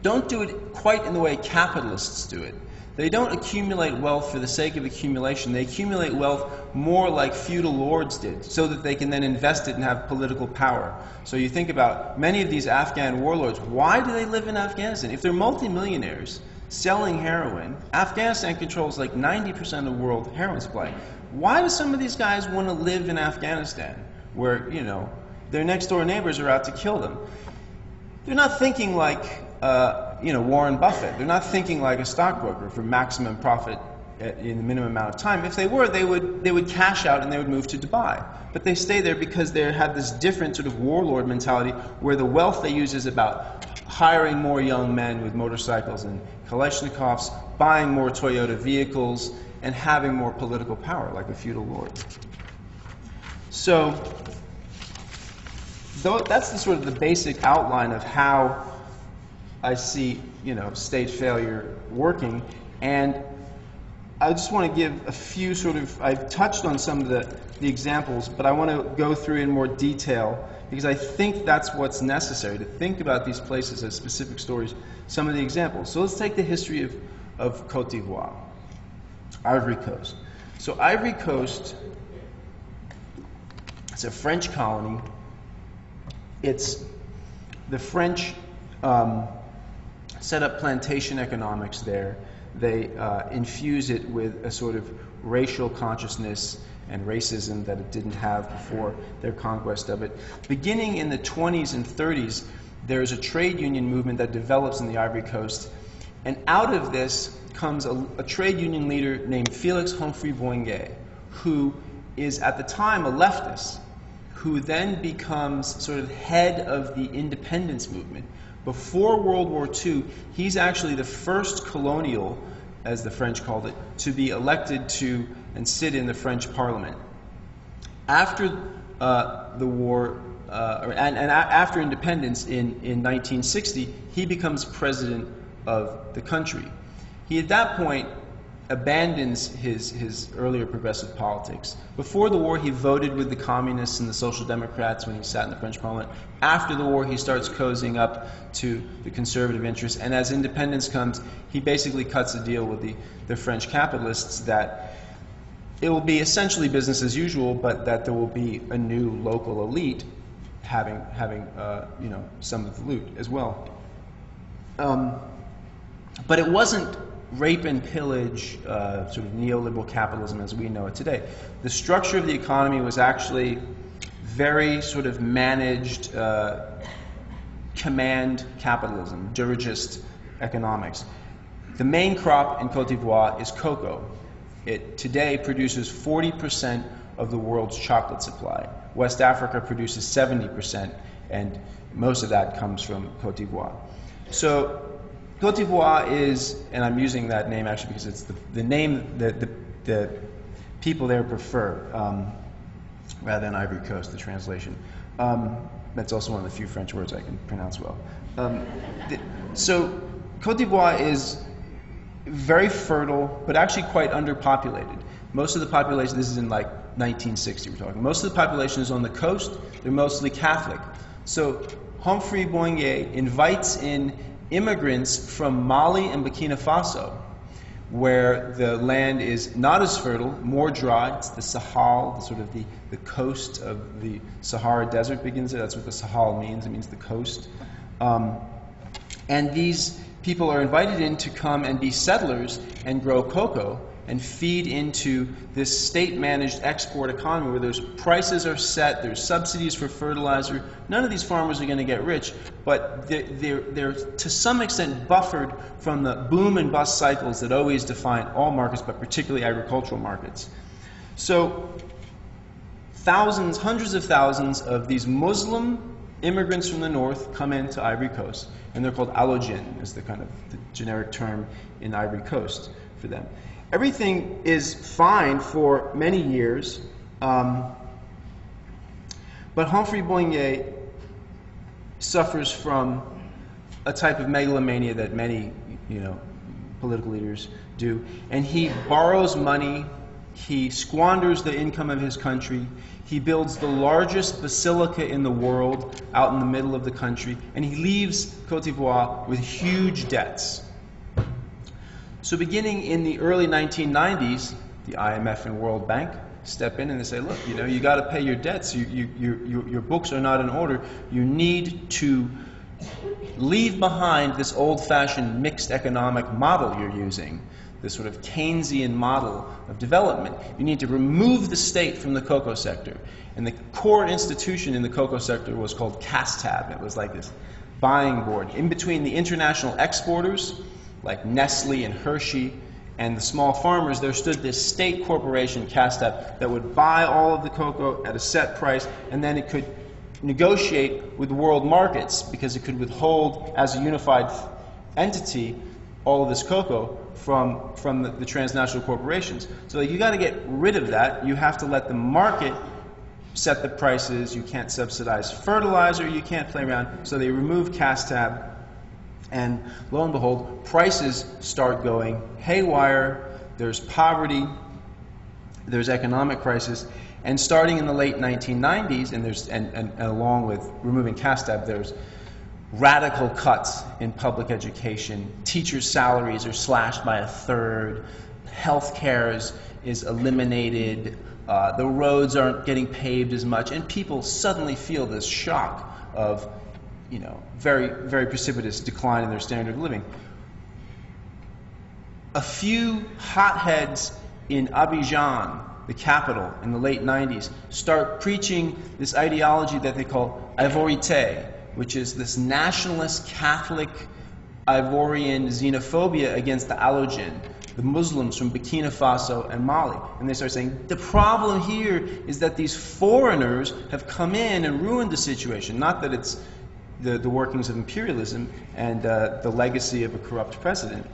don't do it quite in the way capitalists do it. They don't accumulate wealth for the sake of accumulation. They accumulate wealth more like feudal lords did, so that they can then invest it and have political power. So you think about many of these Afghan warlords. Why do they live in Afghanistan? If they're multimillionaires selling heroin, Afghanistan controls like 90% of the world heroin supply. Why do some of these guys want to live in Afghanistan, where, you know, their next door neighbors are out to kill them? They're not thinking like Warren Buffett. They're not thinking like a stockbroker for maximum profit in the minimum amount of time. If they were, they would cash out and they would move to Dubai. But they stay there because they have this different sort of warlord mentality, where the wealth they use is about hiring more young men with motorcycles and Kalashnikovs, buying more Toyota vehicles, and having more political power like a feudal lord. So that's the sort of the basic outline of how I see, state failure working. And I just want to give a few I've touched on some of the examples, but I want to go through in more detail, because I think that's what's necessary, to think about these places as specific stories, some of the examples. So let's take the history of Côte d'Ivoire, Ivory Coast. So Ivory Coast, it's a French colony. It's the French set up plantation economics there. They infuse it with a sort of racial consciousness and racism that it didn't have before their conquest of it. Beginning in the 20s and 30s, there's a trade union movement that develops in the Ivory Coast, and out of this comes a trade union leader named Félix Houphouët-Boigny, who is at the time a leftist, who then becomes sort of head of the independence movement. Before World War II, he's actually the first colonial, as the French called it, to be elected to and sit in the French Parliament. After the war, after independence in 1960, he becomes president of the country. He at that point abandons his earlier progressive politics. Before the war, he voted with the communists and the social democrats when he sat in the French Parliament. After the war, he starts cozying up to the conservative interests, and as independence comes, he basically cuts a deal with the French capitalists that it will be essentially business as usual, but that there will be a new local elite having some of the loot as well. But it wasn't rape and pillage, sort of neoliberal capitalism as we know it today. The structure of the economy was actually very sort of managed command capitalism, dirigist economics. The main crop in Côte d'Ivoire is cocoa. It today produces 40% of the world's chocolate supply. West Africa produces 70%, and most of that comes from Côte d'Ivoire. So Côte d'Ivoire is, and I'm using that name actually because it's the name that the people there prefer, rather than Ivory Coast, the translation. That's also one of the few French words I can pronounce well. So Côte d'Ivoire is very fertile, but actually quite underpopulated. Most of the population, this is in like 1960 we're talking, most of the population is on the coast. They're mostly Catholic. So Houphouët-Boigny invites in immigrants from Mali and Burkina Faso, where the land is not as fertile, more dry. It's the Sahel, sort of the coast of the Sahara Desert begins there. That's what the Sahel means. It means the coast. And these people are invited in to come and be settlers and grow cocoa and feed into this state-managed export economy where those prices are set, there's subsidies for fertilizer. None of these farmers are going to get rich, but they're to some extent buffered from the boom and bust cycles that always define all markets, but particularly agricultural markets. So thousands, hundreds of thousands of these Muslim immigrants from the north come into Ivory Coast, and they're called allogene, is the kind of the generic term in Ivory Coast for them. Everything is fine for many years, but Houphouët-Boigny suffers from a type of megalomania that many, political leaders do, and he borrows money He squanders the income of his country. He builds the largest basilica in the world out in the middle of the country, and he leaves Côte d'Ivoire with huge debts. So beginning in the early 1990s, the IMF and World Bank step in and they say, look, you got to pay your debts. Your books are not in order. You need to leave behind this old-fashioned mixed economic model you're using, this sort of Keynesian model of development. You need to remove the state from the cocoa sector. And the core institution in the cocoa sector was called CASTAB. It was like this buying board. In between the international exporters, like Nestle and Hershey, and the small farmers, there stood this state corporation, CASTAB, that would buy all of the cocoa at a set price, and then it could negotiate with world markets because it could withhold, as a unified entity, all of this cocoa from the transnational corporations. So you got to get rid of that. You have to let the market set the prices. You can't subsidize fertilizer. You can't play around. So they remove CASTAB. And lo and behold, prices start going haywire. There's poverty. There's economic crisis. And starting in the late 1990s, and along with removing CASTAB, there's radical cuts in public education. Teachers' salaries are slashed by a third. Health care is eliminated. The roads aren't getting paved as much. And people suddenly feel this shock of very, very precipitous decline in their standard of living. A few hotheads in Abidjan, the capital, in the late 90s, start preaching this ideology that they call Ivorité, which is this nationalist Catholic Ivorian xenophobia against the Allogene, the Muslims from Burkina Faso and Mali. And they start saying, the problem here is that these foreigners have come in and ruined the situation, not that it's the workings of imperialism and the legacy of a corrupt president.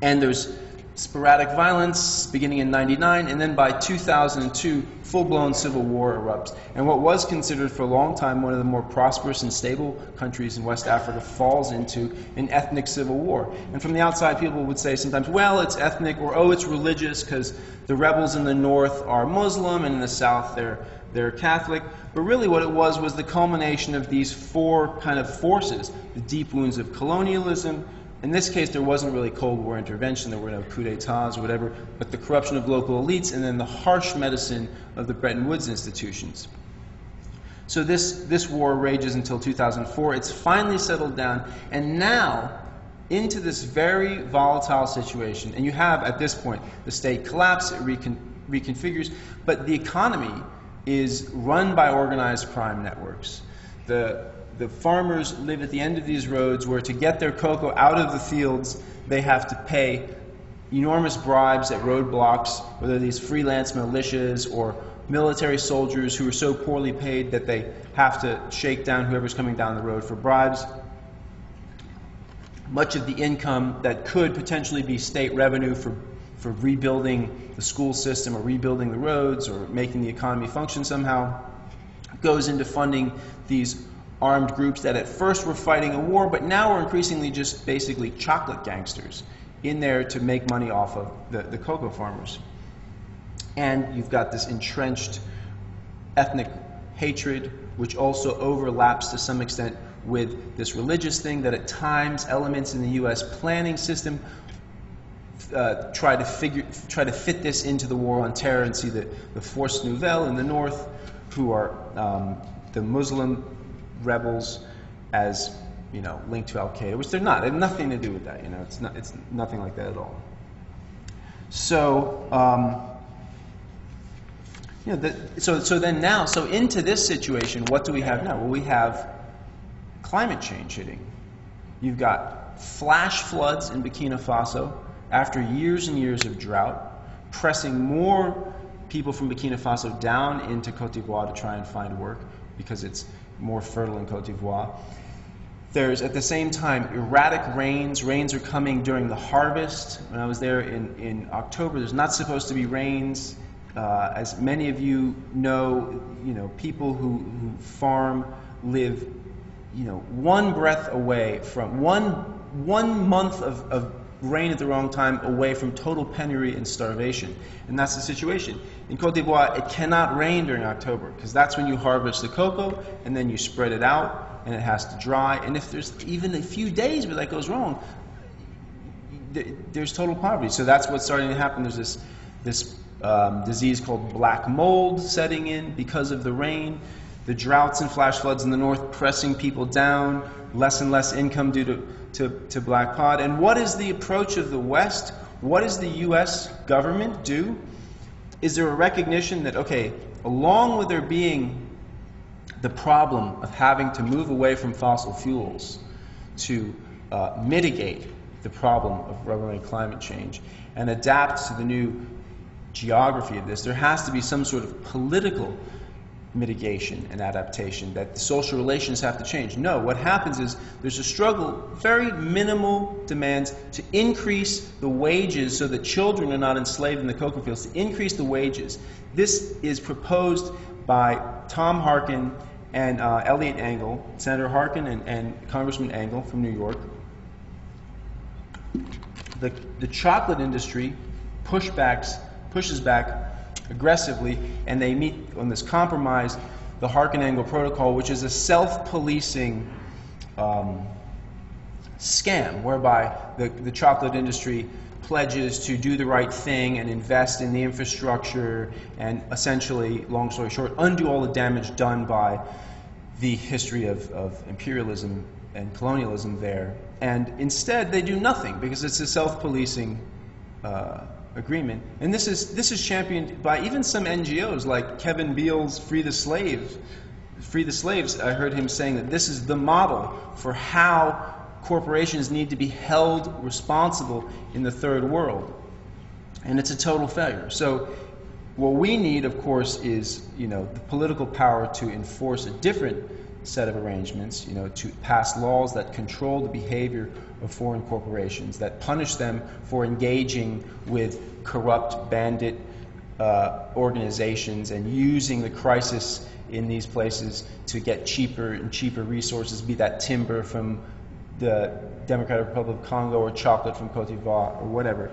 And there's sporadic violence beginning in 99, and then by 2002, full-blown civil war erupts. And what was considered for a long time one of the more prosperous and stable countries in West Africa falls into an ethnic civil war. And from the outside, people would say sometimes, well, it's ethnic, or oh, it's religious, because the rebels in the north are Muslim, and in the south they're Catholic. But really what it was the culmination of these four kind of forces: the deep wounds of colonialism. In this case, there wasn't really Cold War intervention, there were no coups d'etats or whatever, but the corruption of local elites, and then the harsh medicine of the Bretton Woods institutions. So this war rages until 2004. It's finally settled down, and now, into this very volatile situation, and you have, at this point, the state collapse, it reconfigures, but the economy is run by organized crime networks. The farmers live at the end of these roads where, to get their cocoa out of the fields, they have to pay enormous bribes at roadblocks, whether these freelance militias or military soldiers who are so poorly paid that they have to shake down whoever's coming down the road for bribes. Much of the income that could potentially be state revenue for rebuilding the school system or rebuilding the roads or making the economy function somehow goes into funding these armed groups that at first were fighting a war, but now are increasingly just basically chocolate gangsters in there to make money off of the cocoa farmers. And you've got this entrenched ethnic hatred, which also overlaps to some extent with this religious thing that at times elements in the U.S. planning system try to fit this into the war on terror, and see the Force Nouvelle in the north, who are the Muslim rebels, as linked to Al Qaeda, which they're not. They have nothing to do with that. It's nothing like that at all. So so into this situation, what do we have now? Well, we have climate change hitting. You've got flash floods in Burkina Faso after years and years of drought, pressing more people from Burkina Faso down into Côte d'Ivoire to try and find work because it's more fertile in Côte d'Ivoire. There's, at the same time, erratic rains. Rains are coming during the harvest. When I was there in October, there's not supposed to be rains. As many of you know, people who farm live, one breath away from one month of rain at the wrong time, away from total penury and starvation. And that's the situation. In Cote d'Ivoire, it cannot rain during October, because that's when you harvest the cocoa, and then you spread it out, and it has to dry. And if there's even a few days where that goes wrong, there's total poverty. So that's what's starting to happen. There's this disease called black mold setting in because of the rain, the droughts and flash floods in the north pressing people down, less and less income due to black pod. And what is the approach of the West? What does the U.S. government do? Is there a recognition that, okay, along with there being the problem of having to move away from fossil fuels to mitigate the problem of runaway climate change and adapt to the new geography of this, there has to be some sort of political mitigation and adaptation, that the social relations have to change. No, what happens is there's a struggle, very minimal demands to increase the wages so that children are not enslaved in the cocoa fields, to increase the wages. This is proposed by Tom Harkin and Elliot Engel, Senator Harkin and Congressman Engel from New York. The chocolate industry pushes back aggressively, and they meet on this compromise, the Harkin-Engel Protocol, which is a self-policing scam whereby the chocolate industry pledges to do the right thing and invest in the infrastructure and essentially, long story short, undo all the damage done by the history of imperialism and colonialism there. And instead, they do nothing because it's a self-policing agreement. And this is championed by even some NGOs like Kevin Beale's Free the Slaves. I heard him saying that this is the model for how corporations need to be held responsible in the third world. And it's a total failure. So what we need, of course, is the political power to enforce a different set of arrangements, to pass laws that control the behavior of foreign corporations, that punish them for engaging with corrupt bandit organizations and using the crisis in these places to get cheaper and cheaper resources, be that timber from the Democratic Republic of Congo or chocolate from Cote d'Ivoire or whatever.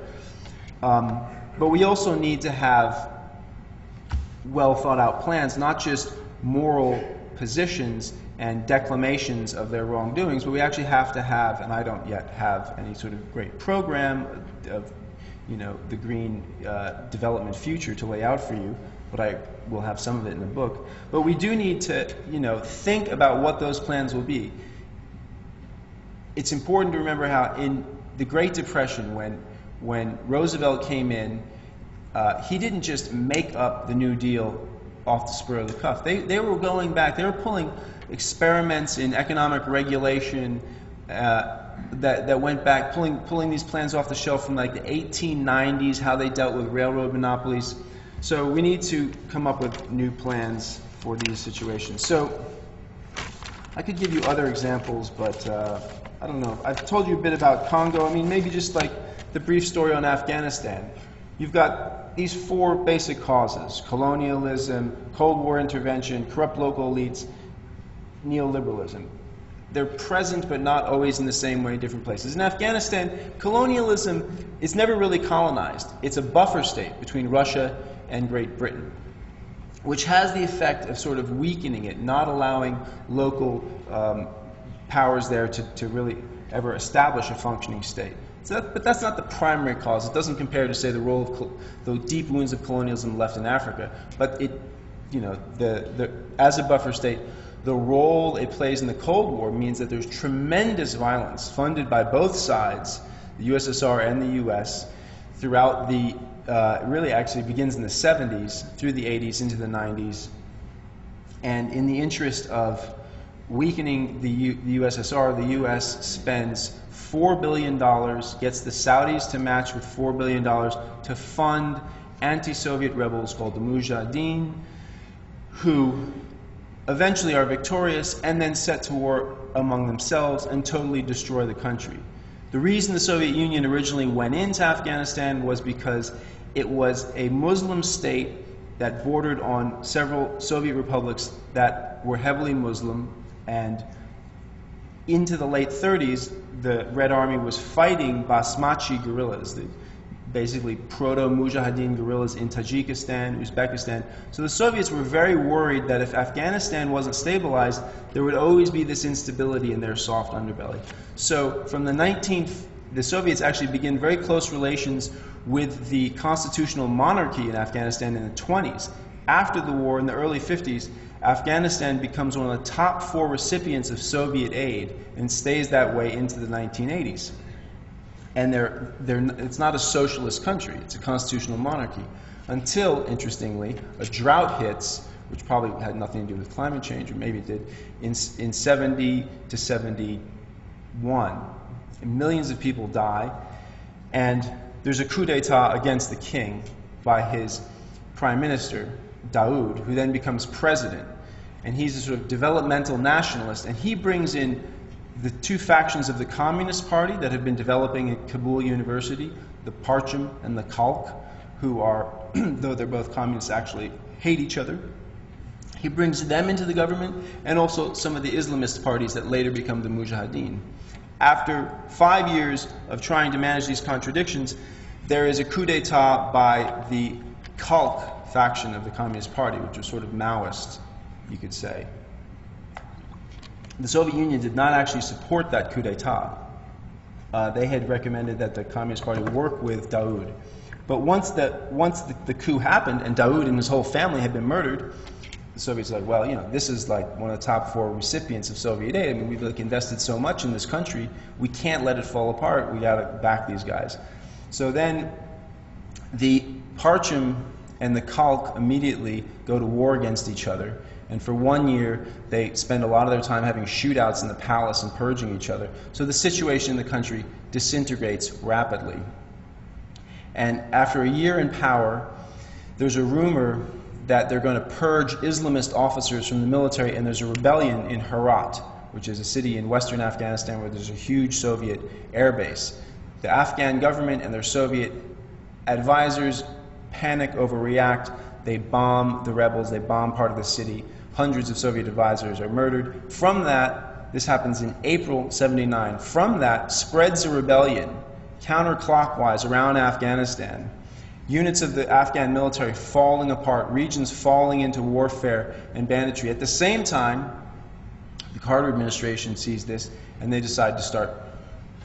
But we also need to have well thought out plans, not just moral positions and declamations of their wrongdoings, but we actually have to have, and I don't yet have any sort of great program of the green development future to lay out for you, but I will have some of it in the book. But we do need to think about what those plans will be. It's important to remember how in the Great Depression, when Roosevelt came in, he didn't just make up the New Deal off the spur of the cuff. They were going back, they were pulling experiments in economic regulation that went back, pulling these plans off the shelf from like the 1890s, how they dealt with railroad monopolies. So we need to come up with new plans for these situations. So I could give you other examples, but I don't know. I've told you a bit about Congo. I mean, maybe just like the brief story on Afghanistan. You've got these four basic causes: colonialism, Cold War intervention, corrupt local elites, neoliberalism. They're present but not always in the same way in different places. In Afghanistan, colonialism is never really colonized. It's a buffer state between Russia and Great Britain, which has the effect of sort of weakening it, not allowing local powers there to really ever establish a functioning state. But that's not the primary cause. It doesn't compare to, say, the role of the deep wounds of colonialism left in Africa. But it, as a buffer state, the role it plays in the Cold War means that there's tremendous violence funded by both sides, the USSR and the US, throughout the, really actually begins in the 70s, through the 80s into the 90s. And in the interest of weakening the USSR, the US spends $4 billion, gets the Saudis to match with $4 billion to fund anti-Soviet rebels called the Mujahideen, who eventually are victorious and then set to war among themselves and totally destroy the country. The reason the Soviet Union originally went into Afghanistan was because it was a Muslim state that bordered on several Soviet republics that were heavily Muslim, and into the late 30s, the Red Army was fighting Basmachi guerrillas, basically proto-Mujahideen guerrillas in Tajikistan, Uzbekistan. So the Soviets were very worried that if Afghanistan wasn't stabilized, there would always be this instability in their soft underbelly. So from the Soviets actually begin very close relations with the constitutional monarchy in Afghanistan in the 20s. After the war, in the early 50s, Afghanistan becomes one of the top 4 recipients of Soviet aid and stays that way into the 1980s. And it's not a socialist country, it's a constitutional monarchy. Until, interestingly, a drought hits, which probably had nothing to do with climate change, or maybe it did, in 70 to 71. And millions of people die, and there's a coup d'etat against the king by his prime minister, Daoud, who then becomes president. And he's a sort of developmental nationalist, and he brings in the 2 factions of the Communist Party that have been developing at Kabul University, the Parcham and the Khalq, who are, though they're both communists, actually hate each other. He brings them into the government, and also some of the Islamist parties that later become the Mujahideen. After 5 years of trying to manage these contradictions, there is a coup d'etat by the Khalq faction of the Communist Party, which was sort of Maoist, you could say. The Soviet Union did not actually support that coup d'etat. They had recommended that the Communist Party work with Daoud. But once the coup happened and Daoud and his whole family had been murdered, the Soviets were like, well, you know, this is like one of the top 4 recipients of Soviet aid. I mean, we've like invested so much in this country, we can't let it fall apart. We got to back these guys. So then the Parcham and the Khalq immediately go to war against each other. And for 1 year, they spend a lot of their time having shootouts in the palace and purging each other. So the situation in the country disintegrates rapidly. And after a year in power, there's a rumor that they're going to purge Islamist officers from the military, and there's a rebellion in Herat, which is a city in western Afghanistan where there's a huge Soviet air base. The Afghan government and their Soviet advisors panic, overreact. They bomb the rebels, they bomb part of the city. Hundreds of Soviet advisors are murdered. From that, this happens in April '79, from that spreads a rebellion counterclockwise around Afghanistan. Units of the Afghan military falling apart, regions falling into warfare and banditry. At the same time, the Carter administration sees this, and they decide to start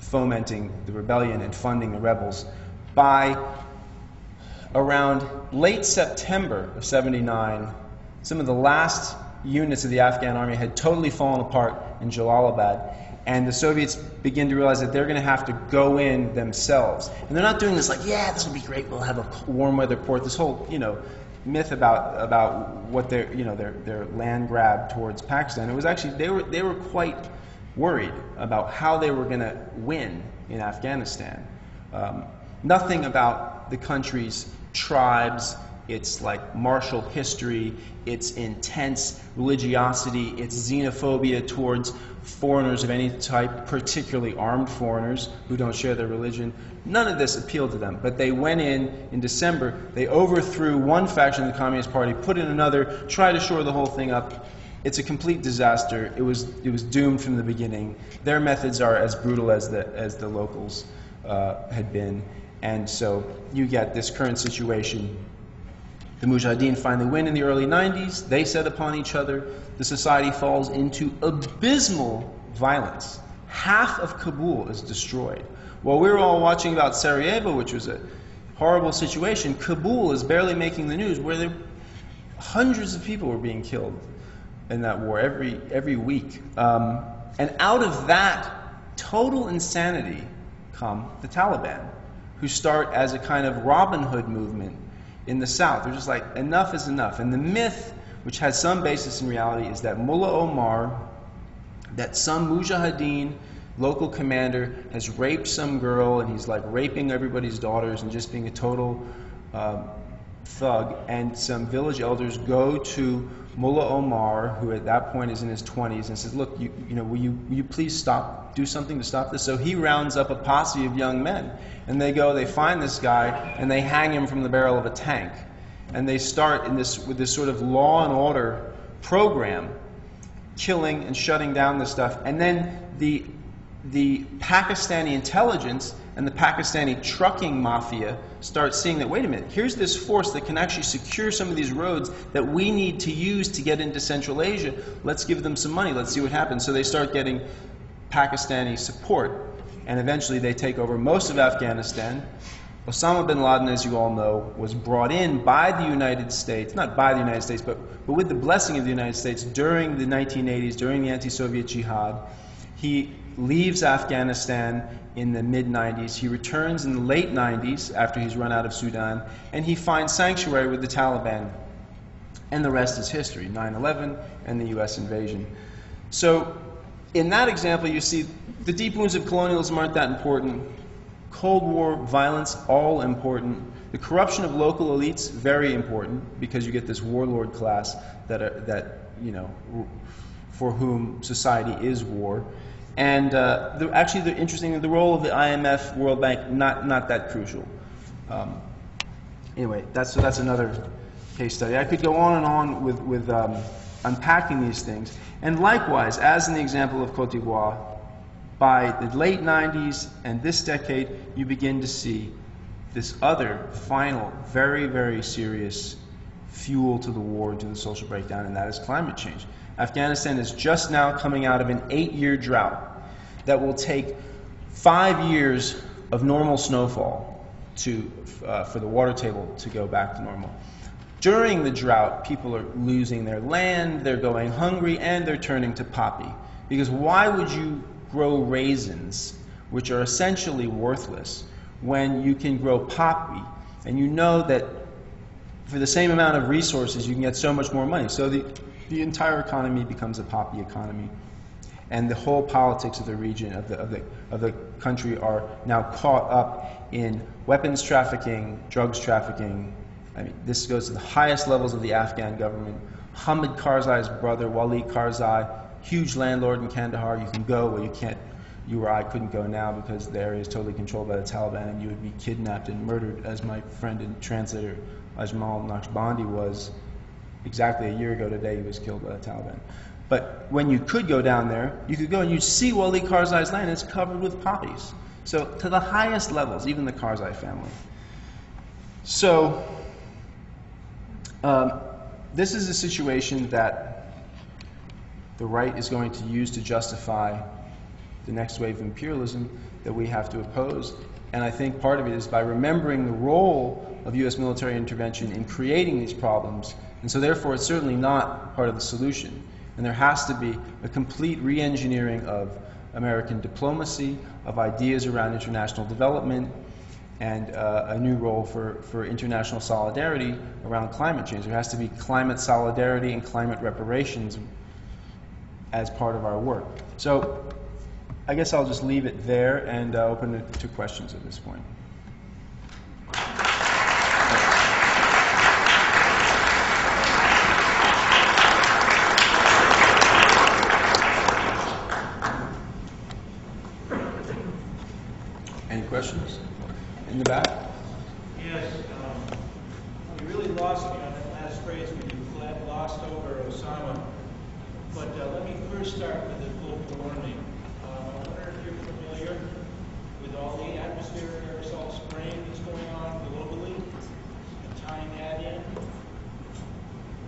fomenting the rebellion and funding the rebels. By around late September of '79, some of the last units of the Afghan army had totally fallen apart in Jalalabad, and the Soviets begin to realize that they're going to have to go in themselves. And they're not doing this like, yeah, this will be great, we'll have a warm weather port, this whole, myth about what their land grab towards Pakistan. It was actually, they were quite worried about how they were going to win in Afghanistan. Nothing about the country's tribes, its like martial history, its intense religiosity, its xenophobia towards foreigners of any type, particularly armed foreigners who don't share their religion. None of this appealed to them. But they went in December, they overthrew one faction of the Communist Party, put in another, tried to shore the whole thing up. It's a complete disaster. It was doomed from the beginning. Their methods are as brutal as the locals had been. And so you get this current situation. The Mujahideen finally win in the early 90s. They set upon each other. The society falls into abysmal violence. Half of Kabul is destroyed. While we're all watching about Sarajevo, which was a horrible situation, Kabul is barely making the news, where hundreds of people were being killed in that war every week. And out of that total insanity come the Taliban, who start as a kind of Robin Hood movement in the south. They're just like, enough is enough. And the myth, which has some basis in reality, is that Mullah Omar, that some Mujahideen local commander has raped some girl, and he's like raping everybody's daughters and just being a total thug. And some village elders go to Mullah Omar, who at that point is in his 20s, and says, look, will you please do something to stop this? So he rounds up a posse of young men, and they find this guy, and they hang him from the barrel of a tank. And they start with this sort of law and order program, killing and shutting down this stuff. And then the the Pakistani intelligence and the Pakistani trucking mafia start seeing that, wait a minute, here's this force that can actually secure some of these roads that we need to use to get into Central Asia. Let's give them some money. Let's see what happens. So they start getting Pakistani support, and eventually they take over most of Afghanistan. Osama bin Laden, as you all know, was brought in by the United States, not by the United States, but with the blessing of the United States during the 1980s, during the anti-Soviet jihad. He leaves Afghanistan in the mid-90s. He returns in the late 90s after he's run out of Sudan, and he finds sanctuary with the Taliban. And the rest is history, 9/11 and the US invasion. So in that example, you see the deep wounds of colonialism aren't that important. Cold War violence, all important. The corruption of local elites, very important, because you get this warlord class that for whom society is war. And actually, the role of the IMF, World Bank, not that crucial. Anyway, that's another case study. I could go on and on with unpacking these things. And likewise, as in the example of Côte d'Ivoire, by the late 90s and this decade, you begin to see this other final, very, very serious fuel to the war, to the social breakdown, and that is climate change. Afghanistan is just now coming out of an 8-year drought that will take 5 years of normal snowfall for the water table to go back to normal. During the drought, people are losing their land, they're going hungry, and they're turning to poppy. Because why would you grow raisins, which are essentially worthless, when you can grow poppy, and you know that for the same amount of resources you can get so much more money? So the entire economy becomes a poppy economy, and the whole politics of the region, of the country, are now caught up in weapons trafficking, drugs trafficking. I mean, this goes to the highest levels of the Afghan government. Hamid Karzai's brother, Wali Karzai, huge landlord in Kandahar. You can go where you or I couldn't go now because the area is totally controlled by the Taliban, and you would be kidnapped and murdered, as my friend and translator Ajmal Naqshbandi was. Exactly a year ago today, he was killed by the Taliban. But when you could go down there, you could go and you'd see Wali Karzai's land. It's covered with poppies. So to the highest levels, even the Karzai family. So this is a situation that the right is going to use to justify the next wave of imperialism that we have to oppose. And I think part of it is by remembering the role of U.S. military intervention in creating these problems. And so therefore, it's certainly not part of the solution. And there has to be a complete re-engineering of American diplomacy, of ideas around international development, and a new role for international solidarity around climate change. There has to be climate solidarity and climate reparations as part of our work. So I guess I'll just leave it there and open it to questions at this point. Any questions? In the back? Yes. You really lost me on that last phrase when you glossed over Osama. But let me first start with the global warming. I wonder if you're familiar with all the atmospheric aerosol spraying that's going on globally, and tying that in.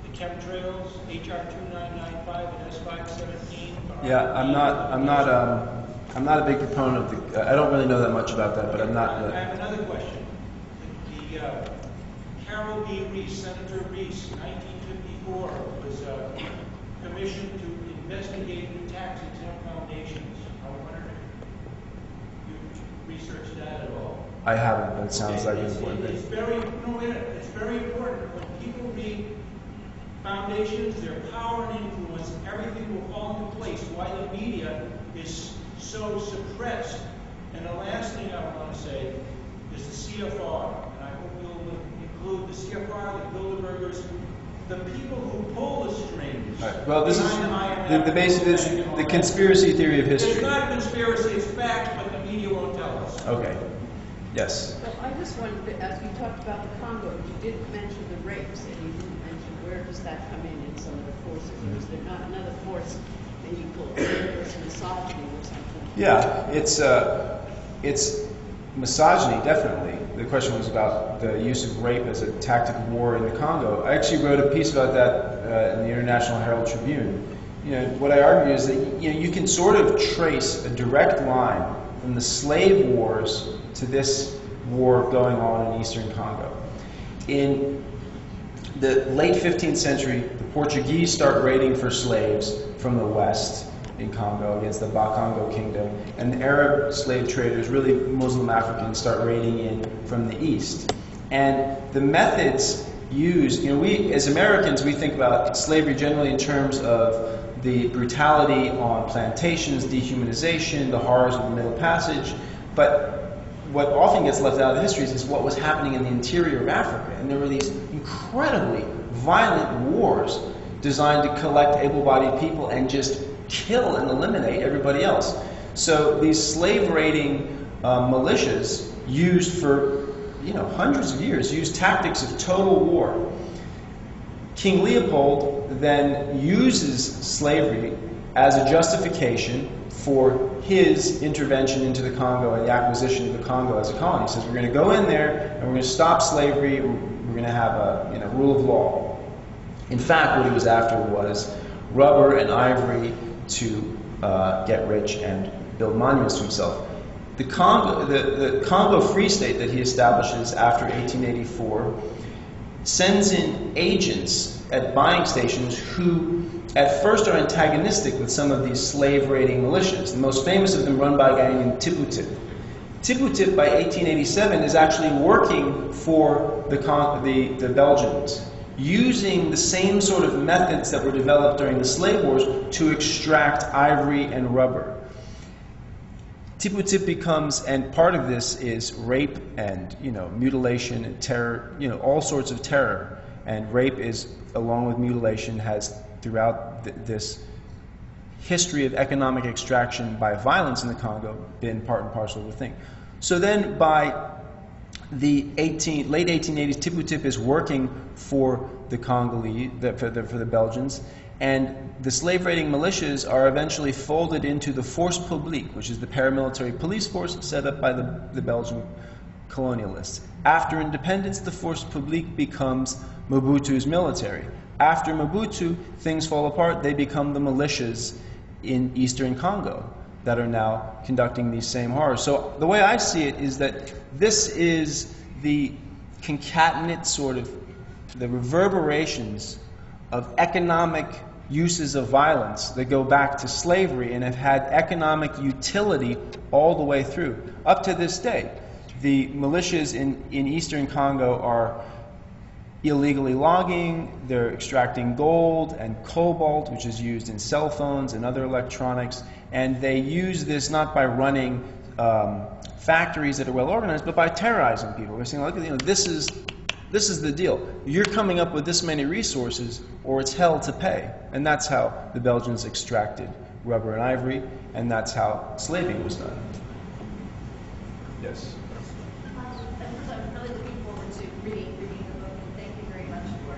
The chemtrails, HR 2995 and S517. Yeah, I'm not a big proponent of the. I don't really know that much about that, but I'm not. I have another question. The Carol B. Reese, Senator Reese, 1954, was commissioned to investigate the tax-exempt foundations. I wonder if you've researched that at all. I haven't, but it sounds like an important thing. It's very important. When people read foundations, their power and influence, everything will fall into place. Why the media is so suppressed. And the last thing I want to say is the CFR, and I hope you'll include the CFR, the Bilderbergers, the people who pull the strings. Right. Well, this is the basic, the conspiracy theory of history. It's not a conspiracy, it's fact, but the media won't tell us. Okay. Yes. Well, I just wanted to, as you talked about the Congo, you did mention the rapes, and you didn't mention where does that come in some of the forces, or is there not another force and you call it misogyny or something. Yeah, it's misogyny, definitely. The question was about the use of rape as a tactic of war in the Congo. I actually wrote a piece about that in the International Herald Tribune. You know, what I argue is that you can sort of trace a direct line from the slave wars to this war going on in eastern Congo. In the late 15th century, the Portuguese start raiding for slaves from the west in Congo against the Bakongo kingdom, and the Arab slave traders, really Muslim Africans, start raiding in from the east. And the methods used, we as Americans, we think about slavery generally in terms of the brutality on plantations, dehumanization, the horrors of the Middle Passage, but what often gets left out of the histories is what was happening in the interior of Africa. And there were these incredibly violent wars designed to collect able-bodied people and just kill and eliminate everybody else. So these slave raiding militias used for hundreds of years, used tactics of total war. King Leopold then uses slavery as a justification for his intervention into the Congo and the acquisition of the Congo as a colony. He says, we're going to go in there and we're going to stop slavery, we're going to have a rule of law. In fact, what he was after was rubber and ivory to get rich and build monuments to himself. The Congo Free State that he establishes after 1884 sends in agents at buying stations who at first are antagonistic with some of these slave raiding militias. The most famous of them run by a guy named Tippu-Tip. Tippu-Tip by 1887 is actually working for the Belgians, using the same sort of methods that were developed during the slave wars to extract ivory and rubber. Tippu-Tip becomes, and part of this is rape and mutilation and terror, all sorts of terror. And rape is, along with mutilation, has throughout this history of economic extraction by violence in the Congo been part and parcel of the thing. So then by the late 1880s, Tippu-Tip is working for the Congolese, for the Belgians, and the slave raiding militias are eventually folded into the Force Publique, which is the paramilitary police force set up by the Belgian colonialists. After independence, the Force Publique becomes Mobutu's military. After Mobutu, things fall apart. They become the militias in eastern Congo that are now conducting these same horrors. So the way I see it is that this is the concatenate sort of the reverberations of economic uses of violence that go back to slavery and have had economic utility all the way through. Up to this day, the militias in eastern Congo are illegally logging, they're extracting gold and cobalt, which is used in cell phones and other electronics, and they use this not by running factories that are well organized, but by terrorizing people. They're saying, look, this is the deal. You're coming up with this many resources, or it's hell to pay. And that's how the Belgians extracted rubber and ivory, and that's how slaving was done. Yes? I'm really looking forward to reading the book, and thank you very much for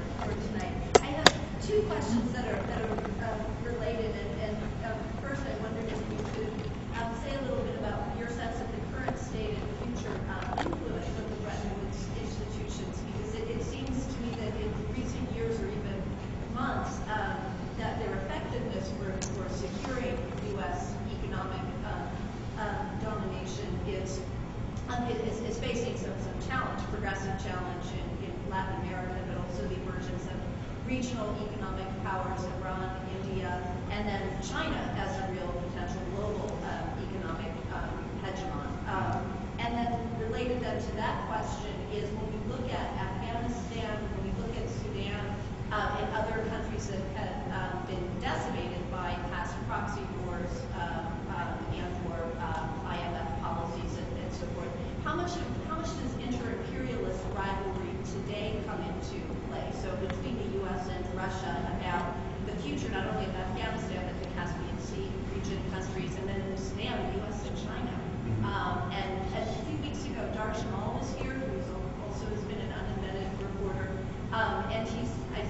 tonight. I have two questions that are related, and first I wondered if you could say a little bit about your sense of the current state and future influence of the Bretton Woods institutions, because it seems to me that in recent years or even months, that their effectiveness for securing U.S. economic domination is facing some challenge, progressive challenge in Latin America, but also the emergence of regional economic powers, Iran, India, and then China as a real potential global economic hegemon. And then related then to that question is when we look at Afghanistan, when we look at Sudan, and other countries that have been decimated by past proxy wars and/or IMF policies and so forth. How much does inter-imperialist rivalry today come into play? So between the U.S. and Russia about the future not only of Afghanistan but the Caspian Sea region countries, and then in Sudan, the U.S. and China. And a few weeks ago, Darsh Mal was here, who also has been an uninvented reporter, and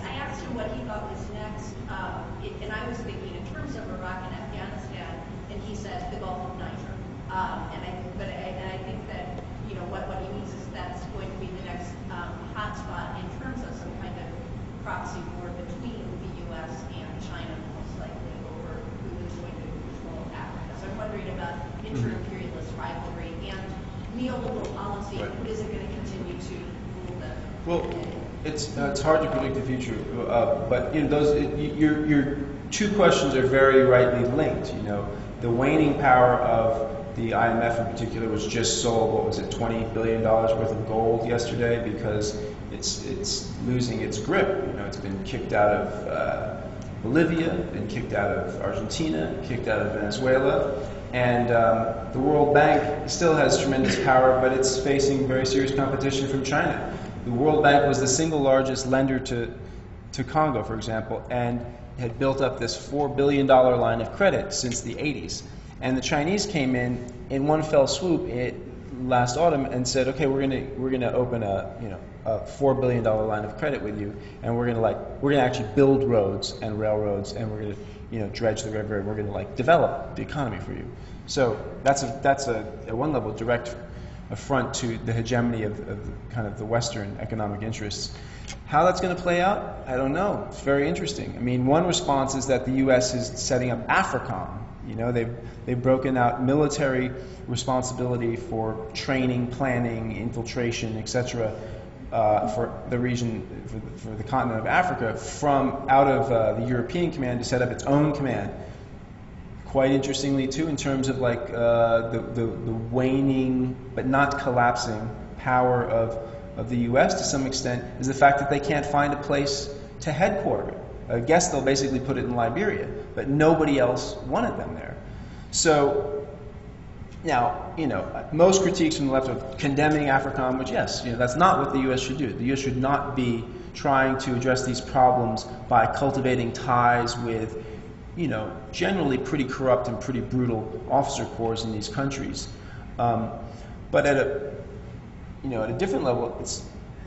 I asked him what he thought was next, and I was thinking in terms of Iraq and said the Gulf of Niger. And I think that, you know, what he means is that's going to be the next hotspot in terms of some kind of proxy war between the U.S. and China, most likely over who is going to control Africa. So I'm wondering about inter-imperialist rivalry and neoliberal policy. Right. Is it going to continue to rule the? Well, it's hard to predict the future, but you know your two questions are very rightly linked. You know, the waning power of the IMF in particular was just sold. What was it, $20 billion worth of gold yesterday because it's losing its grip. You know, it's been kicked out of Bolivia, been kicked out of Argentina, kicked out of Venezuela. And the World Bank still has tremendous power, but it's facing very serious competition from China. The World Bank was the single largest lender to Congo, for example, and had built up this $4 billion line of credit since the 80s. And the Chinese came in one fell swoop last autumn and said, okay, we're gonna open a $4 billion line of credit with you, and we're gonna actually build roads and railroads, and we're gonna dredge the river, and we're gonna develop the economy for you. So that's at one level direct affront to the hegemony of kind of the Western economic interests. How that's going to play out, I don't know. It's very interesting. I mean, one response is that the U.S. is setting up AFRICOM. You know, they've broken out military responsibility for training, planning, infiltration, etc. For the region, for the continent of Africa, from out of the European command to set up its own command. Quite interestingly, too, in terms of the waning but not collapsing power of the U.S. to some extent is the fact that they can't find a place to headquarter. I guess they'll basically put it in Liberia, but nobody else wanted them there. So now, most critiques from the left are condemning AFRICOM, which yes, that's not what the U.S. should do. The U.S. should not be trying to address these problems by cultivating ties with generally pretty corrupt and pretty brutal officer corps in these countries. But at a different level,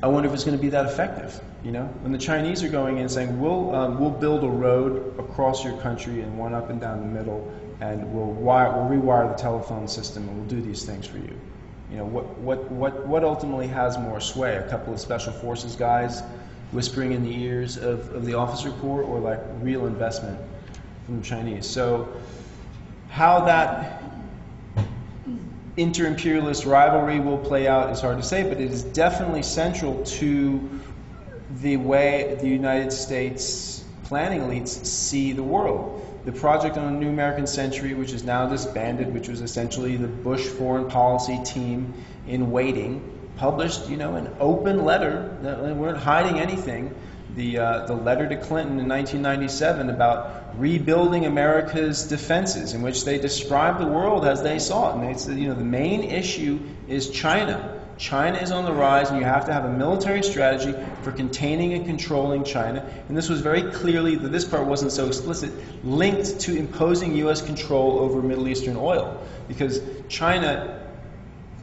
I wonder if it's going to be that effective. When the Chinese are going in and saying, we'll build a road across your country and one up and down the middle, and we'll rewire the telephone system, and we'll do these things for you. What ultimately has more sway? A couple of special forces guys whispering in the ears of the officer corps, or real investment from the Chinese? So how that inter-imperialist rivalry will play out is hard to say, but it is definitely central to the way the United States planning elites see the world. The Project on a New American Century, which is now disbanded, which was essentially the Bush foreign policy team in waiting, published, an open letter. They weren't hiding anything. The letter to Clinton in 1997 about rebuilding America's defenses, in which they described the world as they saw it. And they said, the main issue is China. China is on the rise, and you have to have a military strategy for containing and controlling China. And this was very clearly, this part wasn't so explicit, linked to imposing U.S. control over Middle Eastern oil. Because China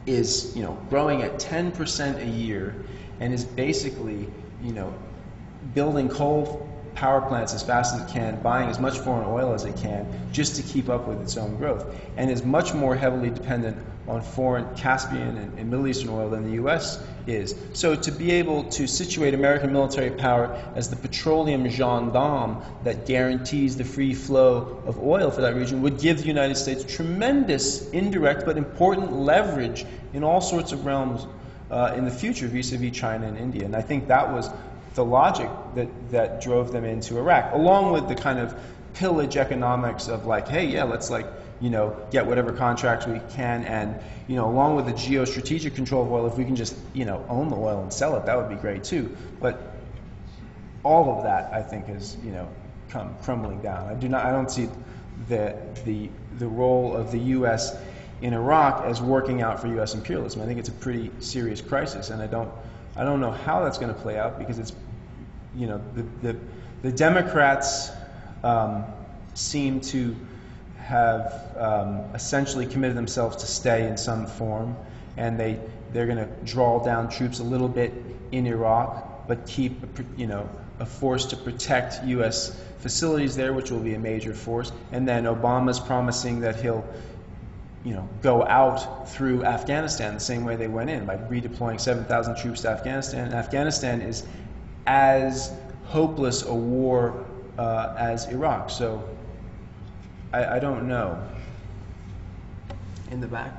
is, growing at 10% a year, and is basically, building coal power plants as fast as it can, buying as much foreign oil as it can, just to keep up with its own growth, and is much more heavily dependent on foreign Caspian and Middle Eastern oil than the U.S. is. So to be able to situate American military power as the petroleum gendarme that guarantees the free flow of oil for that region would give the United States tremendous indirect but important leverage in all sorts of realms in the future vis-a-vis China and India. And I think that was the logic that drove them into Iraq, along with the kind of pillage economics of hey, yeah, let's get whatever contracts we can, and along with the geostrategic control of oil, if we can just own the oil and sell it, that would be great too. But all of that, I think, has come crumbling down. I don't see the role of the U.S. in Iraq as working out for U.S. imperialism. I think it's a pretty serious crisis, and I don't know how that's going to play out, because it's, the Democrats seem to have essentially committed themselves to stay in some form, and they're going to draw down troops a little bit in Iraq, but keep a a force to protect U.S. facilities there, which will be a major force. And then Obama's promising that he'll, go out through Afghanistan the same way they went in, by redeploying 7,000 troops to Afghanistan. And Afghanistan is as hopeless a war as Iraq. So I don't know. In the back.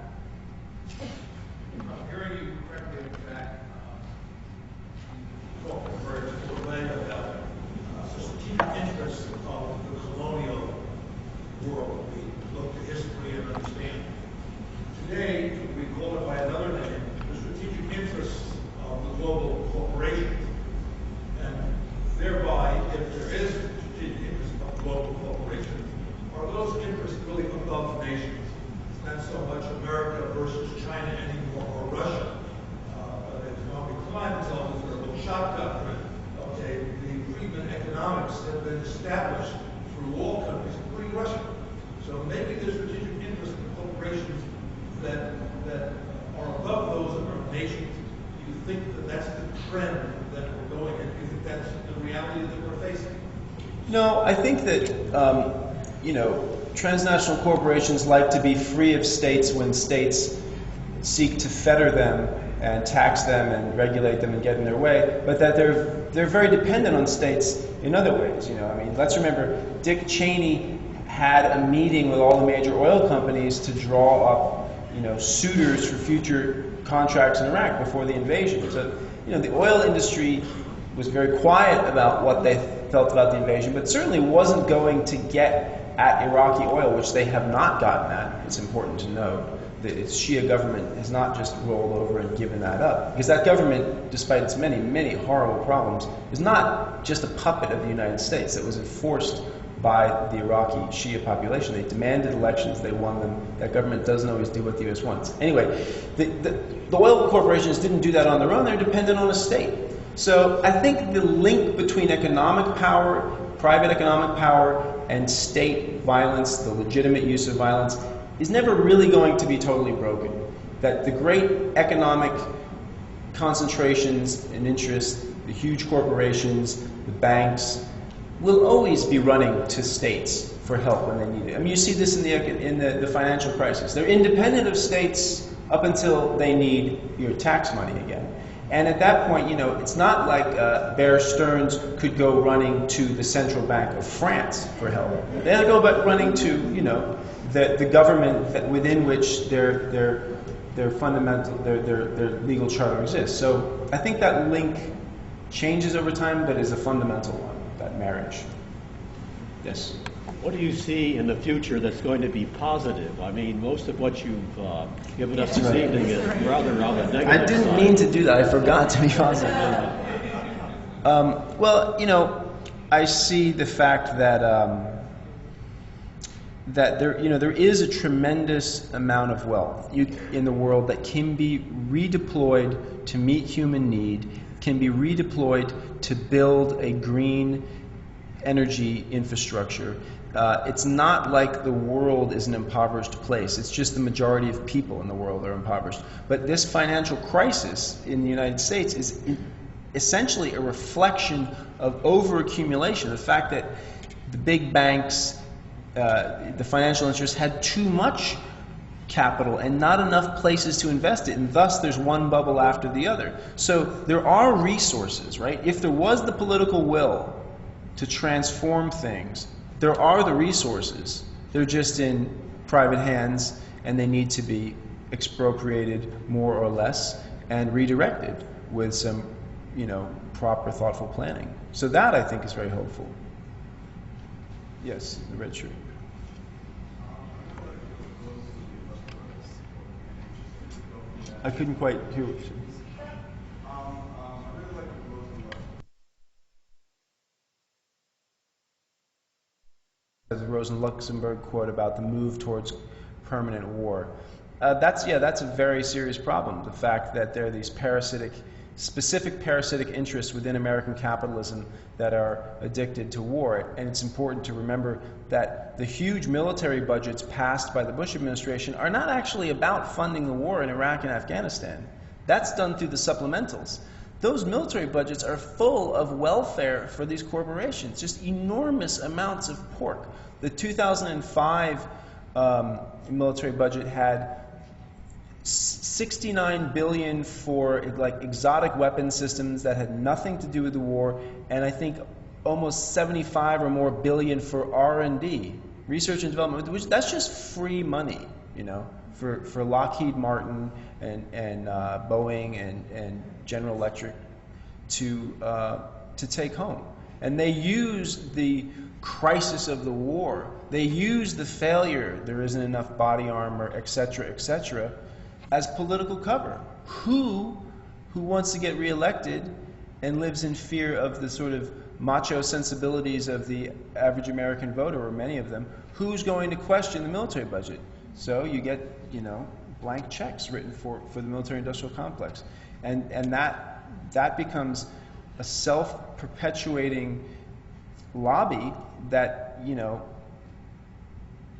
Hearing you correctly in the back, you talk very clearly about the strategic interests of the colonial world. We look to history and understand. Today, we call it by another name, the strategic interests of the global corporations. And thereby, if there is strategic interest of global corporations, are those interests really above nations? Not so much America versus China anymore, or Russia. But economic climate tells us there's a little shock doctrine. Okay, the Friedman economics have been established through all countries, including Russia. So maybe there's strategic interest in corporations that are above those of our nations. Do you think that that's the trend that we're going in? Do you think that's the reality that we're facing? No, I think that, transnational corporations like to be free of states when states seek to fetter them and tax them and regulate them and get in their way, but that they're very dependent on states in other ways. Let's remember Dick Cheney had a meeting with all the major oil companies to draw up, suitors for future contracts in Iraq before the invasion. So, the oil industry was very quiet about what they felt about the invasion, but certainly wasn't going to get at Iraqi oil, which they have not gotten at. It's important to note that its Shia government has not just rolled over and given that up. Because that government, despite its many, many horrible problems, is not just a puppet of the United States. It was enforced by the Iraqi Shia population. They demanded elections, they won them. That government doesn't always do what the U.S. wants. Anyway, the oil corporations didn't do that on their own. They're dependent on a state. So I think the link between economic power, private economic power, and state violence, the legitimate use of violence, is never really going to be totally broken. That the great economic concentrations and interests, the huge corporations, the banks, will always be running to states for help when they need it. You see this in the financial crisis. They're independent of states up until they need your tax money again. And at that point, it's not like Bear Stearns could go running to the Central Bank of France for help. They'll go running to, the government within which their fundamental, their legal charter exists. So I think that link changes over time, but is a fundamental one, that marriage. Yes? What do you see in the future that's going to be positive? Most of what you've given us this evening is rather on the negative I didn't mean to do that. I forgot to be positive. I see the fact that that there is a tremendous amount of wealth in the world that can be redeployed to meet human need, can be redeployed to build a green energy infrastructure. It's not like the world is an impoverished place. It's just the majority of people in the world are impoverished. But this financial crisis in the United States is essentially a reflection of overaccumulation. The fact that the big banks, the financial interests had too much capital and not enough places to invest it, and thus there's one bubble after the other. So there are resources, right? If there was the political will to transform things, there are the resources. They're just in private hands, and they need to be expropriated more or less and redirected with some, proper, thoughtful planning. So that, I think, is very hopeful. Yes, the red shirt. I couldn't quite hear what you said. The Rosen-Luxemburg quote about the move towards permanent war. That's a very serious problem. The fact that there are these specific parasitic interests within American capitalism that are addicted to war. And it's important to remember that the huge military budgets passed by the Bush administration are not actually about funding the war in Iraq and Afghanistan. That's done through the supplementals. those military budgets are full of welfare for these corporations, just enormous amounts of pork. The 2005 military budget had $69 billion for like exotic weapon systems that had nothing to do with the war, and I think almost 75 or more billion for R&D, research and development, which that's just free money, you know, for Lockheed Martin and Boeing and General Electric to take home. And they used the crisis of the war, they used the failure, there isn't enough body armor, etc., as political cover. Who wants to get reelected and lives in fear of the sort of macho sensibilities of the average American voter, or many of them, who's going to question the military budget? So you get, you know, blank checks written for the military-industrial complex. And that becomes a self-perpetuating lobby that, you know,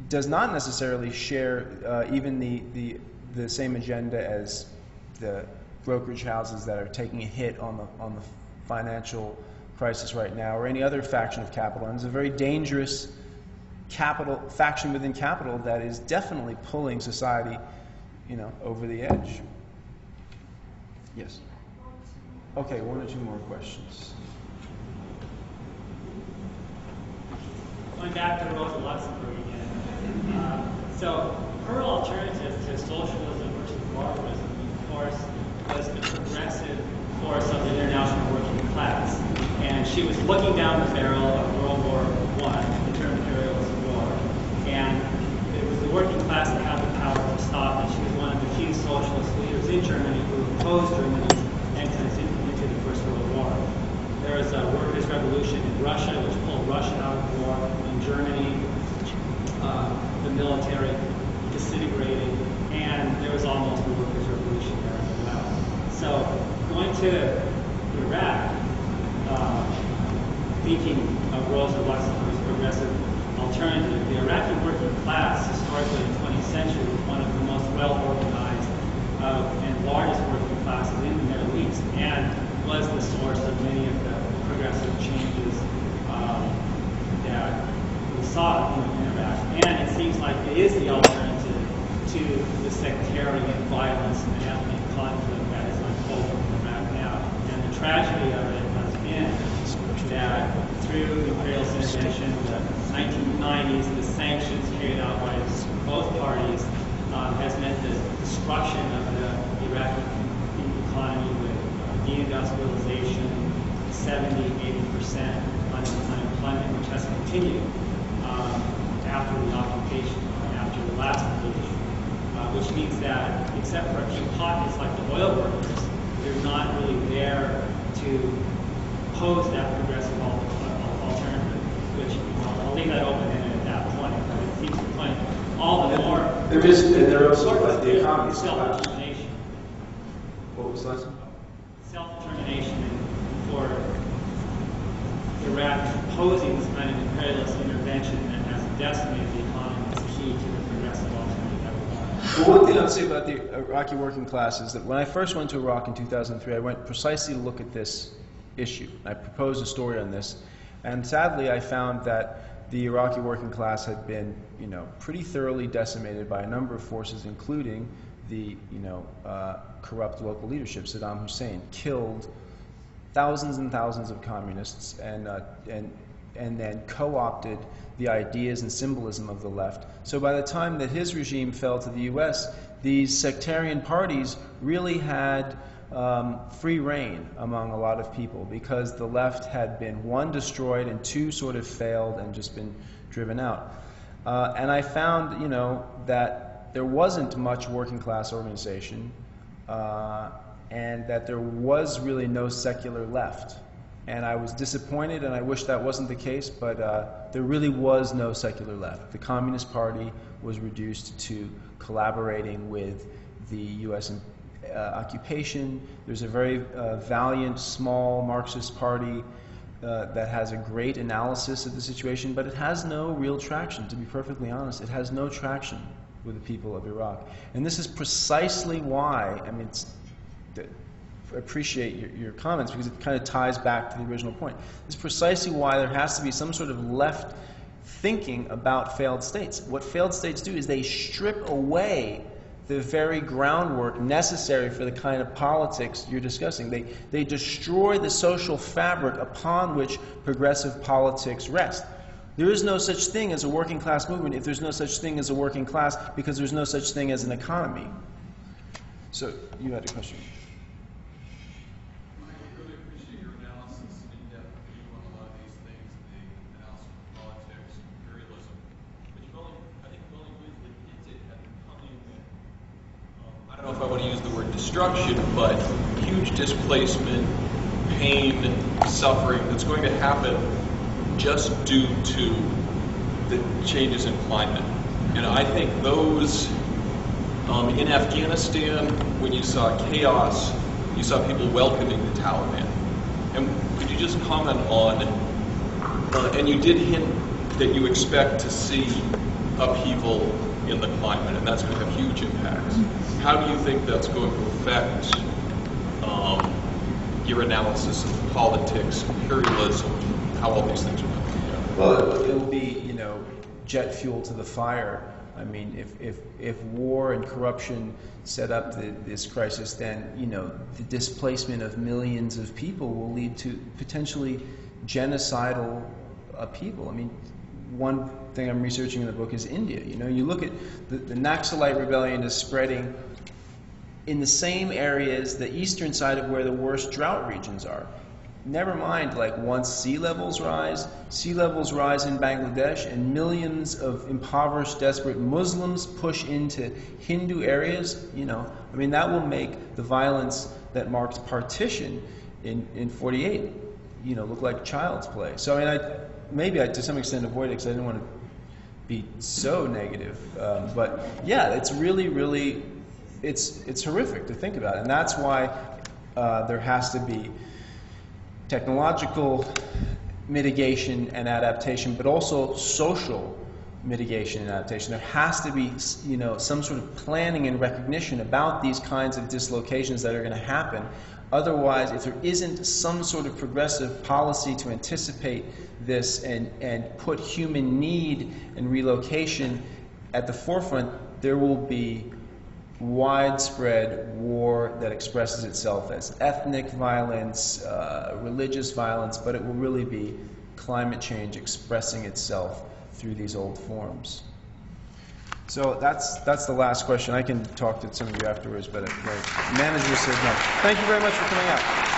does not necessarily share even the same agenda as the brokerage houses that are taking a hit on the financial crisis right now, or any other faction of capital. And it's a very dangerous faction within capital that is definitely pulling society, you know, over the edge. Yes. Okay, one or two more questions. Going back to Rosa Luxemburg again. So her alternative to socialism versus barbarism, of course, was the progressive force of the international working class. And she was looking down the barrel of World War I, the term imperialism war. And it was the working class that had the power to stop it. She was one of the few socialist leaders in Germany who opposed Germany's entrance into the First World War. There was a workers' revolution in Russia, which pulled Russia out of the war. In Germany, the military disintegrated, and there was almost a workers' revolution there as well. So going to Iraq, thinking of Rosa Luxemburg's progressive alternative, the Iraqi working class, historically in the 20th century, was one of the most well-organized and largest working classes in the Middle East, and was the source of many of the progressive changes that we saw in Iraq. And it seems like it is the alternative to the sectarian violence and ethnic conflict that is unfolding in Iraq now. And the tragedy of it has been that through imperialist intervention in the 1990s, the sanctions carried out by both parties has meant the destruction of the Iraqi economy with deindustrialization, 70–80% unemployment, which has continued after the occupation, after the last invasion, which means that except for a few pockets like the oil workers, they're not really there to pose that progressive alternative, which I'll leave that open-ended at that point, but it seems to point all the more. There also the economy. Self-determination. What was that? Self-determination for Iraq opposing this kind of imperialist intervention that has decimated the economy is key to the progressive alternative that we want. Well, one thing I'd say about the Iraqi working class is that when I first went to Iraq in 2003, I went precisely to look at this issue. I proposed a story on this, and sadly I found that the Iraqi working class had been, you know, pretty thoroughly decimated by a number of forces, including the, you know, corrupt local leadership. Saddam Hussein killed thousands and thousands of communists and then co-opted the ideas and symbolism of the left. So by the time that his regime fell to the U.S., these sectarian parties really had free reign among a lot of people, because the left had been, one, destroyed, and two, sort of failed and just been driven out. And I found, you know, that there wasn't much working class organization, and that there was really no secular left. And I was disappointed, and I wish that wasn't the case, but there really was no secular left. The Communist Party was reduced to collaborating with the U.S. Occupation. There's a very valiant, small Marxist party that has a great analysis of the situation, but it has no real traction, to be perfectly honest. It has no traction with the people of Iraq. And this is precisely why, I mean, appreciate your comments because it kind of ties back to the original point. It's precisely why there has to be some sort of left thinking about failed states. What failed states do is they strip away the very groundwork necessary for the kind of politics you're discussing. They destroy the social fabric upon which progressive politics rest. There is no such thing as a working class movement if there's no such thing as a working class, because there's no such thing as an economy. So you had a question. I really appreciate your analysis and in-depth view on a lot of these things, the analysis of politics, imperialism. But I think you've only briefly hinted at the coming, I don't know if I want to use the word destruction, but huge displacement, pain, suffering that's going to happen just due to the changes in climate. And I think those, in Afghanistan, when you saw chaos, you saw people welcoming the Taliban. And could you just comment on, and you did hint that you expect to see upheaval in the climate, and that's going to have huge impacts. How do you think that's going to affect your analysis of politics, imperialism, how all these things are coming together? Well, it will be, jet fuel to the fire. I mean, if war and corruption set up this crisis, then, the displacement of millions of people will lead to potentially genocidal upheaval. I mean, one thing I'm researching in the book is India. You look at the Naxalite rebellion is spreading in the same areas, the eastern side of where the worst drought regions are. Never mind, once sea levels rise in Bangladesh, and millions of impoverished, desperate Muslims push into Hindu areas, that will make the violence that marked partition in 48, look like child's play. So, maybe I, to some extent, avoid it because I didn't want to be so negative. But yeah, it's really, really, it's horrific to think about. And that's why there has to be technological mitigation and adaptation, but also social mitigation and adaptation. There has to be, some sort of planning and recognition about these kinds of dislocations that are going to happen. Otherwise, if there isn't some sort of progressive policy to anticipate this and put human need and relocation at the forefront, there will be widespread war that expresses itself as ethnic violence, religious violence, but it will really be climate change expressing itself through these old forms. So that's the last question. I can talk to some of you afterwards, but my manager said no. Thank you very much for coming out.